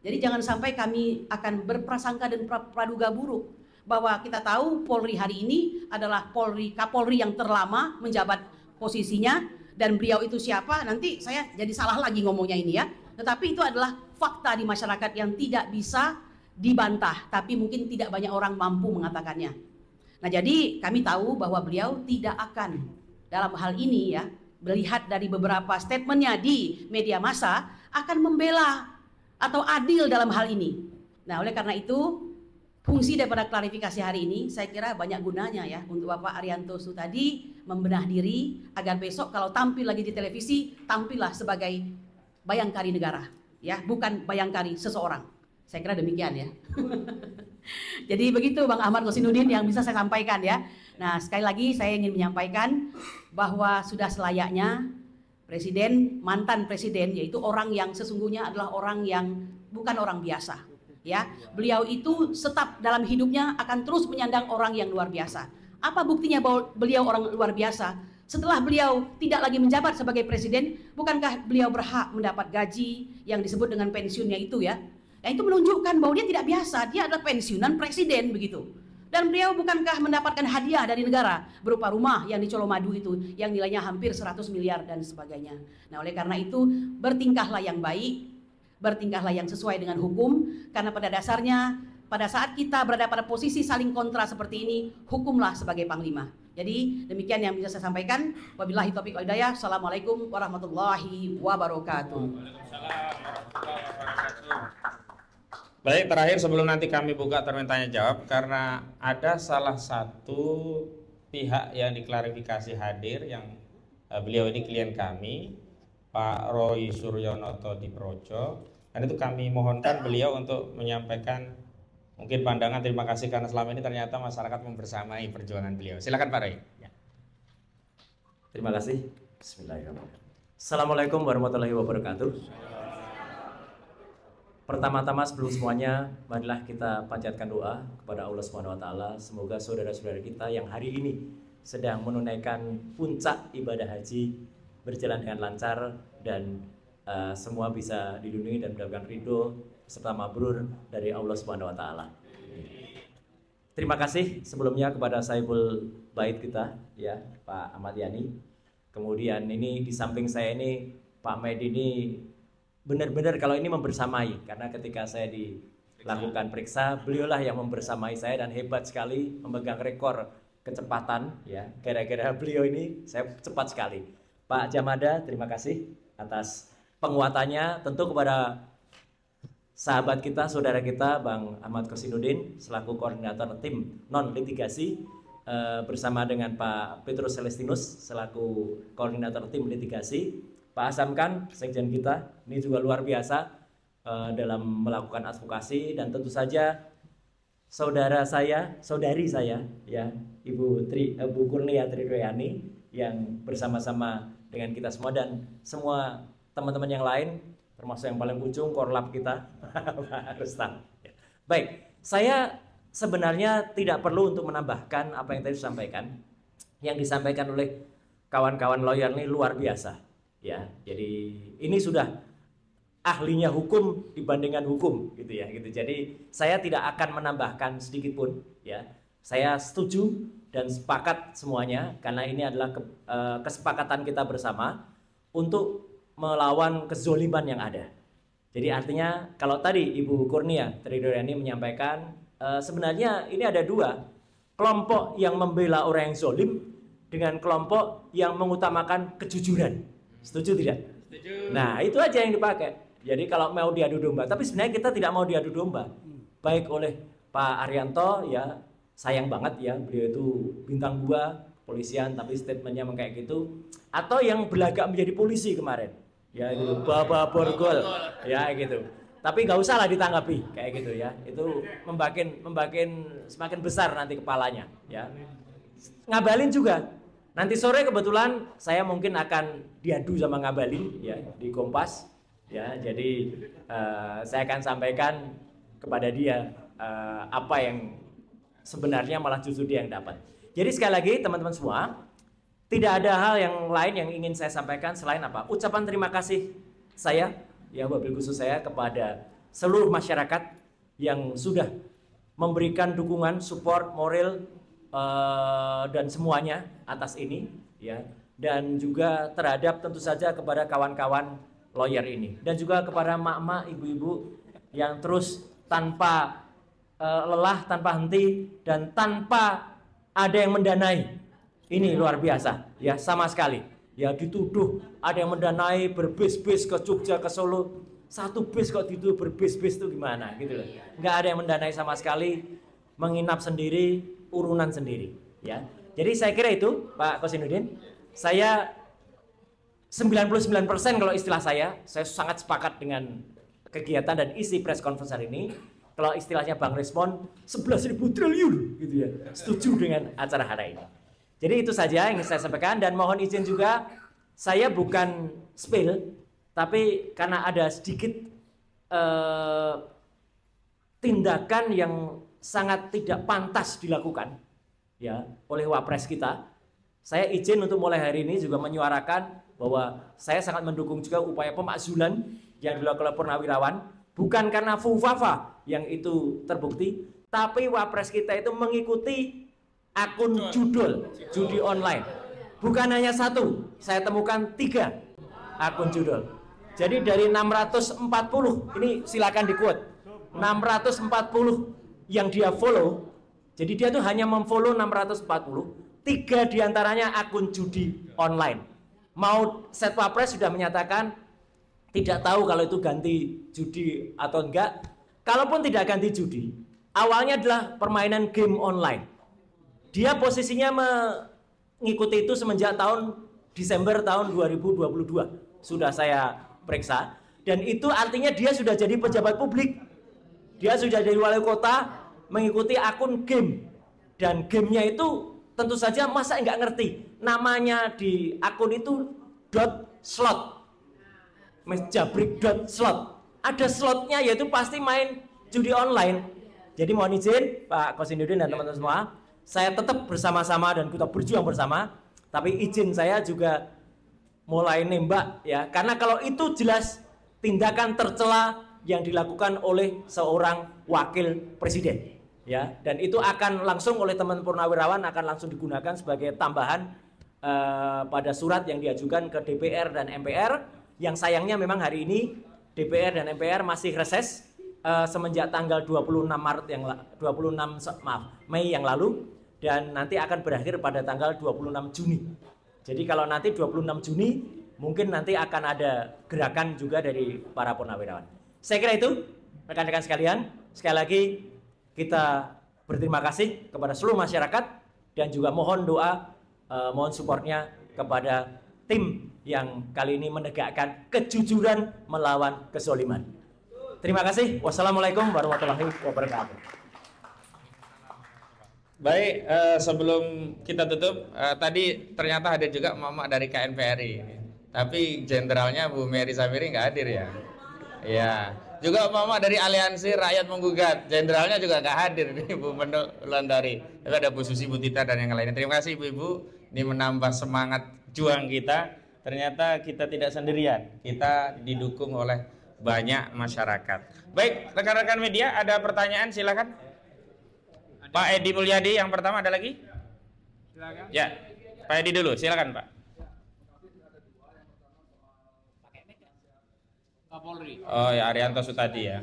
S2: Jadi jangan sampai kami akan berprasangka dan praduga buruk bahwa kita tahu Polri hari ini adalah Kapolri yang terlama menjabat posisinya, dan beliau itu siapa, nanti saya jadi salah lagi ngomongnya ini ya. Tetapi itu adalah fakta di masyarakat yang tidak bisa dibantah, tapi mungkin tidak banyak orang mampu mengatakannya. Nah, jadi kami tahu bahwa beliau tidak akan dalam hal ini ya, melihat dari beberapa statementnya di media massa, akan membela atau adil dalam hal ini. Nah, oleh karena itu fungsi daripada klarifikasi hari ini saya kira banyak gunanya ya, untuk Bapak Arianto Sutadi membenah diri agar besok kalau tampil lagi di televisi, tampillah sebagai bayangkari negara ya, bukan bayangkari seseorang. Saya kira demikian ya. Jadi begitu Bang Ahmad Kosinudin yang bisa saya sampaikan ya. Nah, sekali lagi saya ingin menyampaikan bahwa sudah selayaknya presiden, mantan presiden, yaitu orang yang sesungguhnya adalah orang yang bukan orang biasa ya. Beliau itu tetap dalam hidupnya akan terus menyandang orang yang luar biasa. Apa buktinya bahwa beliau orang luar biasa? Setelah beliau tidak lagi menjabat sebagai presiden, bukankah beliau berhak mendapat gaji yang disebut dengan pensiunnya itu ya? Nah, itu menunjukkan bahwa dia tidak biasa, dia adalah pensiunan presiden begitu. Dan beliau bukankah mendapatkan hadiah dari negara berupa rumah yang di Colomadu itu yang nilainya hampir 100 miliar dan sebagainya. Nah, oleh karena itu bertingkahlah yang baik, bertingkahlah yang sesuai dengan hukum, karena pada dasarnya pada saat kita berada pada posisi saling kontra seperti ini, hukumlah sebagai panglima. Jadi demikian yang bisa saya sampaikan. Wabillahi taufiq wal hidayah. Assalamualaikum warahmatullahi wabarakatuh.
S5: Waalaikumsalam warahmatullahi wabarakatuh. Baik, terakhir sebelum nanti kami buka termin tanya jawab, karena ada salah satu pihak yang diklarifikasi hadir, yang beliau ini klien kami, Pak Roy Suryonoto di Projo, dan itu kami mohonkan beliau untuk menyampaikan mungkin pandangan. Terima kasih karena selama ini ternyata masyarakat membersamai perjuangan beliau. Silakan Pak Roy. Ya.
S3: Terima kasih. Bismillahirrahmanirrahim. Assalamualaikum warahmatullahi wabarakatuh. Pertama-tama sebelum semuanya, marilah kita panjatkan doa kepada Allah Subhanahu wa taala, semoga saudara-saudara kita yang hari ini sedang menunaikan puncak ibadah haji berjalan dengan lancar dan semua bisa dilindungi dan mendapatkan ridho serta mabrur dari Allah Subhanahu wa taala. Terima kasih sebelumnya kepada Saibul Bait kita ya, Pak Ahmad Yani. Kemudian ini di samping saya ini Pak Med ini benar-benar kalau ini membersamai, karena ketika saya dilakukan periksa, beliaulah yang membersamai saya dan hebat sekali memegang rekor kecepatan ya. Gara-gara beliau ini saya cepat sekali. Pak Jamada, terima kasih atas penguatannya. Tentu kepada sahabat kita, saudara kita Bang Ahmad Kosinuddin selaku koordinator tim non litigasi bersama dengan Pak Petrus Celestinus selaku koordinator tim litigasi. Pak Asam Khan, sekjen kita, ini juga luar biasa dalam melakukan advokasi, dan tentu saja saudari saya, ya, Ibu Kurnia Tridayani yang bersama-sama dengan kita semua dan semua teman-teman yang lain, termasuk yang paling ujung korlap kita, Pak Rustam. Baik, saya sebenarnya tidak perlu untuk menambahkan apa yang tadi disampaikan. Yang disampaikan oleh kawan-kawan lawyer ini luar biasa. Ya, jadi ini sudah ahlinya hukum dibandingkan hukum gitu ya gitu. Jadi saya tidak akan menambahkan sedikit pun ya. Saya setuju dan sepakat semuanya karena ini adalah kesepakatan kita bersama untuk melawan kezoliman yang ada. Jadi artinya kalau tadi Ibu Kurnia Tridayani menyampaikan sebenarnya ini ada dua kelompok yang membela orang yang zolim dengan kelompok yang mengutamakan kejujuran. Setuju tidak? Setuju. Nah, itu aja yang dipakai. Jadi kalau mau diadu domba, tapi sebenarnya kita tidak mau diadu domba. Baik oleh Pak Arianto ya, sayang banget ya, beliau itu bintang 2 kepolisian tapi statementnya kayak gitu, atau yang berlagak menjadi polisi kemarin. Ya gitu, Baba Borgol. Ya gitu. Tapi nggak usah lah ditanggapi kayak gitu ya. Itu membakin semakin besar nanti kepalanya ya. Ngabalin juga. Nanti sore kebetulan saya mungkin akan diadu sama Ngabalin ya di Kompas ya. Jadi saya akan sampaikan kepada dia apa yang sebenarnya malah justru dia yang dapat. Jadi sekali lagi teman-teman semua, tidak ada hal yang lain yang ingin saya sampaikan selain apa? Ucapan terima kasih saya ya, wabil khusus saya kepada seluruh masyarakat yang sudah memberikan dukungan, support, moral dan semuanya atas ini ya, dan juga terhadap tentu saja kepada kawan-kawan lawyer ini, dan juga kepada mak-mak, ibu-ibu yang terus tanpa lelah, tanpa henti dan tanpa ada yang mendanai. Ini luar biasa ya, sama sekali ya, dituduh ada yang mendanai berbis-bis ke Jogja, ke Solo, satu bis kok dituduh berbis-bis itu gimana gitu loh. Nggak ada yang mendanai sama sekali, menginap sendiri, urunan sendiri ya. Jadi saya kira itu Pak Kosinuddin, saya 99% kalau istilah saya sangat sepakat dengan kegiatan dan isi press conference hari ini. Kalau istilahnya Bang Respon 11.000 triliun gitu ya, setuju dengan acara hari ini. Jadi itu saja yang saya sampaikan, dan mohon izin juga saya bukan spill, tapi karena ada sedikit tindakan yang sangat tidak pantas dilakukan ya oleh wapres kita. Saya izin untuk mulai hari ini juga menyuarakan bahwa saya sangat mendukung juga upaya pemakzulan yang dilakukan oleh Purnawirawan, bukan karena fufafa yang itu terbukti, tapi wapres kita itu mengikuti akun judul judi online. Bukan hanya satu, saya temukan 3 akun judul. Jadi dari 640, ini silakan di-quote, 640 yang dia follow, jadi dia tuh hanya memfollow 640, 3 diantaranya akun judi online. Mau Setwapres sudah menyatakan tidak tahu kalau itu ganti judi atau enggak. Kalaupun tidak ganti judi, awalnya adalah permainan game online. Dia posisinya mengikuti itu semenjak Desember tahun 2022. Sudah saya periksa. Dan itu artinya dia sudah jadi pejabat publik. Dia sudah jadi wali kota, mengikuti akun game. Dan gamenya itu tentu saja masa nggak ngerti. Namanya di akun itu .slot. Jabrik.slot. Ada slotnya, yaitu pasti main judi online. Jadi mohon izin Pak Kosinudin dan teman-teman semua, saya tetap bersama-sama dan kita berjuang bersama. Tapi izin saya juga mulai nembak ya, karena kalau itu jelas tindakan tercela yang dilakukan oleh seorang wakil presiden ya, dan itu akan langsung oleh teman purnawirawan akan langsung digunakan sebagai tambahan pada surat yang diajukan ke DPR dan MPR. Yang sayangnya memang hari ini DPR dan MPR masih reses semenjak tanggal 26 Mei yang lalu, dan nanti akan berakhir pada tanggal 26 Juni. Jadi kalau nanti 26 Juni mungkin nanti akan ada gerakan juga dari para purnawirawan. Saya kira itu rekan-rekan sekalian. Sekali lagi kita berterima kasih kepada seluruh masyarakat dan juga mohon doa, mohon supportnya kepada tim yang kali ini menegakkan kejujuran melawan kezaliman. Terima kasih. Wassalamualaikum warahmatullahi wabarakatuh.
S5: Baik, sebelum kita tutup, tadi ternyata ada juga mama dari KNPRI. Tapi jenderalnya Bu Mary Samiri nggak hadir ya. Ya, juga mama dari Aliansi Rakyat Menggugat, jenderalnya juga nggak hadir nih, Bu Mendo Landari. Tapi ada Bu Susi, Bu Tita dan yang lainnya. Terima kasih Ibu-ibu, ini menambah semangat juang kita. Ternyata kita tidak sendirian, kita didukung oleh banyak masyarakat. Baik, rekan-rekan media, ada pertanyaan silakan. Pak Edi Mulyadi yang pertama, ada lagi? Silakan. Ya, Pak Edi dulu, silakan Pak.
S1: Kapolri.
S5: Oh ya, Arianto Sutadi ya.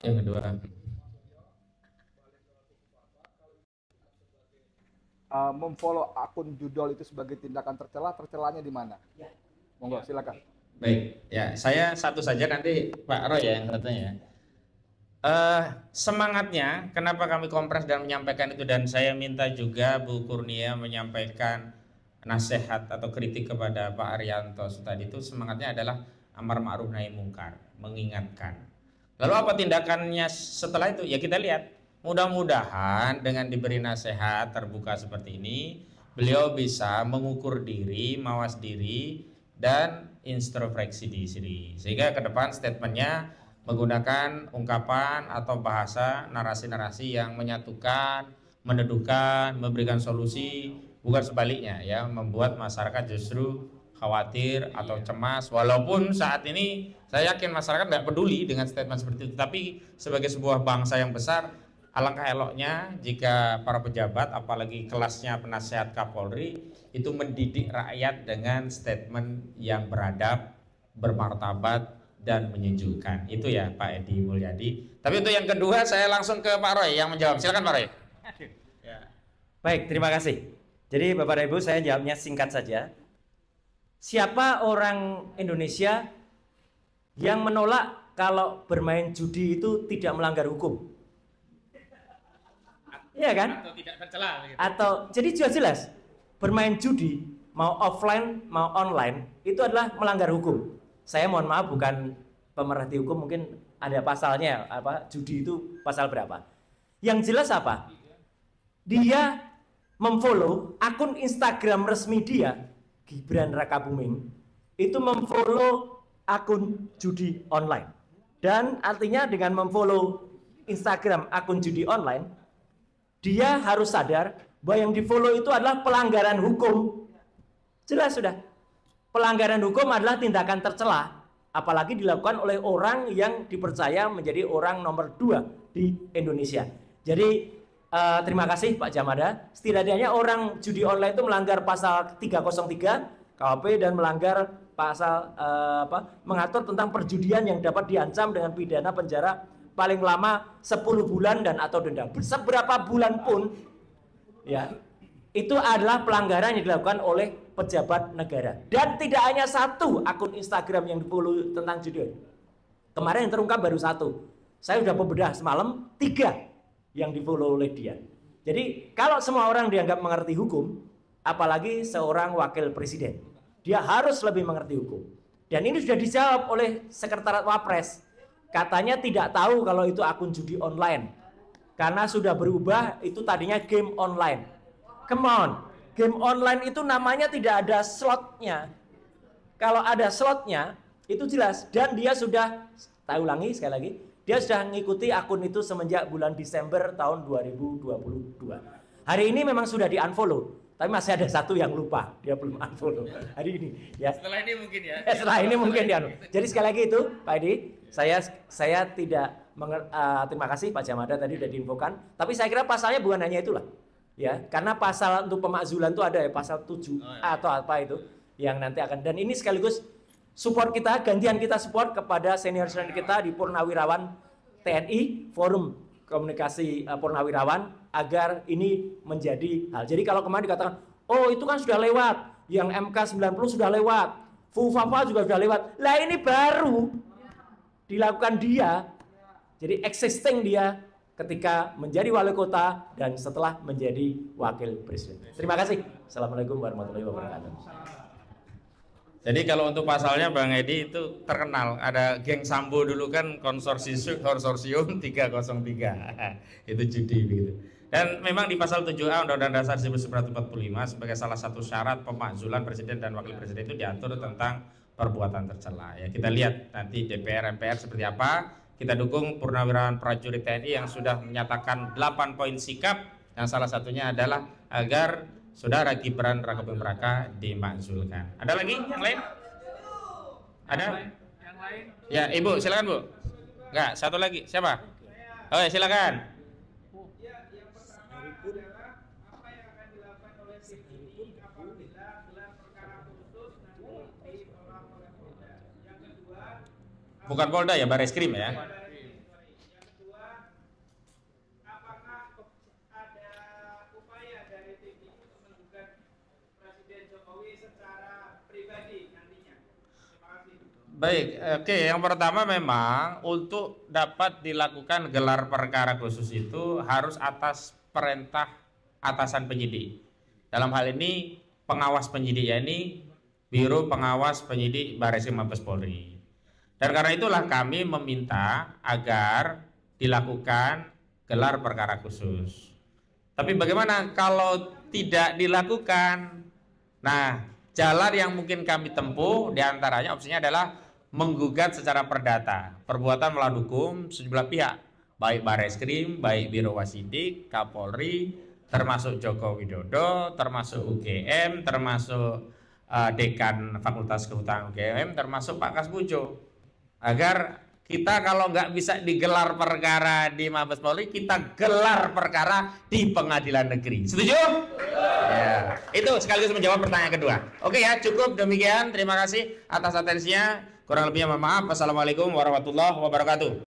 S5: Yang kedua.
S7: Memfollow akun judul itu sebagai tindakan tercela, tercelanya di mana? Monggo, silakan.
S5: Baik, ya saya satu saja, nanti Pak Roy ya yang katanya. Semangatnya, kenapa kami kompres dan menyampaikan itu, dan saya minta juga Bu Kurnia menyampaikan nasihat atau kritik kepada Pak Arianto tadi, itu semangatnya adalah amar ma'ruf nahi mungkar, mengingatkan. Lalu apa tindakannya setelah itu? Ya kita lihat. Mudah-mudahan dengan diberi nasihat terbuka seperti ini, beliau bisa mengukur diri, mawas diri, dan introspeksi diri. Sehingga ke depan statementnya menggunakan ungkapan atau bahasa narasi-narasi yang menyatukan, meneduhkan, memberikan solusi, bukan sebaliknya ya, membuat masyarakat justru khawatir atau cemas. Walaupun saat ini saya yakin masyarakat nggak peduli dengan statement seperti itu, tapi sebagai sebuah bangsa yang besar, alangkah eloknya jika para pejabat, apalagi kelasnya penasehat Kapolri, itu mendidik rakyat dengan statement yang beradab, bermartabat, dan menyejukkan. Itu ya Pak Edi Mulyadi. Tapi untuk yang kedua saya langsung ke Pak Roy yang menjawab. Silakan Pak Roy.
S3: Ya. Baik, terima kasih. Jadi Bapak dan Ibu, saya jawabnya singkat saja. Siapa orang Indonesia yang menolak kalau bermain judi itu tidak melanggar hukum? Iya kan?
S5: Atau tidak tercela gitu.
S3: Atau jadi jelas bermain judi mau offline mau online itu adalah melanggar hukum. Saya mohon maaf bukan pemerhati hukum, mungkin ada pasalnya apa, judi itu pasal berapa. Yang jelas apa? Dia memfollow akun Instagram resmi dia, Gibran Rakabuming, itu memfollow akun judi online. Dan artinya dengan memfollow Instagram akun judi online, dia harus sadar bahwa yang di follow itu adalah pelanggaran hukum. Jelas sudah. Pelanggaran hukum adalah tindakan tercela, apalagi dilakukan oleh orang yang dipercaya menjadi orang nomor 2 di Indonesia. Jadi terima kasih Pak Jamada. Setidaknya orang judi online itu melanggar pasal 303 KUHP dan melanggar pasal mengatur tentang perjudian yang dapat diancam dengan pidana penjara paling lama 10 bulan dan atau denda. Seberapa bulan pun ya, itu adalah pelanggaran yang dilakukan oleh pejabat negara. Dan tidak hanya satu akun Instagram yang di-follow tentang judi. Kemarin yang terungkap baru 1. Saya sudah membedah semalam 3 yang di-follow oleh dia. Jadi kalau semua orang dianggap mengerti hukum, apalagi seorang wakil presiden, dia harus lebih mengerti hukum. Dan ini sudah dijawab oleh Sekretariat Wapres. Katanya tidak tahu kalau itu akun judi online. Karena sudah berubah, itu tadinya game online. Come on, game online itu namanya tidak ada slotnya. Kalau ada slotnya, itu jelas. Dan dia sudah, saya ulangi sekali lagi, dia sudah mengikuti akun itu semenjak bulan Desember tahun 2022. Hari ini memang sudah di-unfollow. Tapi masih ada 1 yang lupa, dia belum unfollow hari ini. Ya.
S5: Setelah ini mungkin ya.
S3: Setelah ini mungkin dia. Jadi sekali lagi itu, Pak Edi, saya tidak terima kasih Pak Jamada tadi sudah diinfokan. Tapi saya kira pasalnya bukan hanya itulah, ya. Karena pasal untuk pemakzulan itu ada ya, pasal 7 atau apa itu yang nanti akan. Dan ini sekaligus support kita, gantian kita support kepada senior-senior kita di Purnawirawan TNI, Forum Komunikasi Purnawirawan, agar ini menjadi hal. Jadi kalau kemarin dikatakan, oh itu kan sudah lewat, yang MK 90 sudah lewat, FUFAFA juga sudah lewat. Lah ini baru dilakukan dia, jadi existing dia ketika menjadi wali kota dan setelah menjadi wakil presiden. Terima kasih. Assalamualaikum warahmatullahi wabarakatuh.
S5: Jadi kalau untuk pasalnya Bang Edi itu terkenal, ada geng Sambo dulu kan konsorsium 303 itu judi begitu. Dan memang di pasal 7A Undang-Undang Dasar 1945 sebagai salah satu syarat pemakzulan presiden dan wakil presiden itu diatur tentang perbuatan tercela. Ya kita lihat nanti DPR MPR seperti apa. Kita dukung purnawirawan prajurit TNI yang sudah menyatakan 8 poin sikap, yang salah satunya adalah agar Saudara Gibran Rakabuming Raka dimakzulkan. Ada lagi yang lain? Ada? Yang lain? Ya, Ibu, silakan Bu. Enggak, satu lagi. Siapa? Oh, ya, silakan. Bukan Polda ya, Bareskrim ya. Baik, oke. Yang pertama memang untuk dapat dilakukan gelar perkara khusus itu harus atas perintah atasan penyidik. Dalam hal ini pengawas penyidik, yakni Biro Pengawas Penyidik Bareskrim Mabes Polri. Dan karena itulah kami meminta agar dilakukan gelar perkara khusus. Tapi bagaimana kalau tidak dilakukan? Nah, jalan yang mungkin kami tempuh diantaranya opsinya adalah menggugat secara perdata perbuatan melawan hukum sejumlah pihak, baik Bareskrim, baik Biro Wasidik, Kapolri, termasuk Joko Widodo, termasuk UGM, termasuk Dekan Fakultas Kehutanan UGM, termasuk Pak Kasbujo, agar kita kalau nggak bisa digelar perkara di Mabes Polri, kita gelar perkara di pengadilan negeri. Setuju? Ya, itu sekaligus menjawab pertanyaan kedua. Oke ya, cukup demikian. Terima kasih atas atensinya. Kurang lebihnya mohon maaf. Wassalamualaikum warahmatullahi wabarakatuh.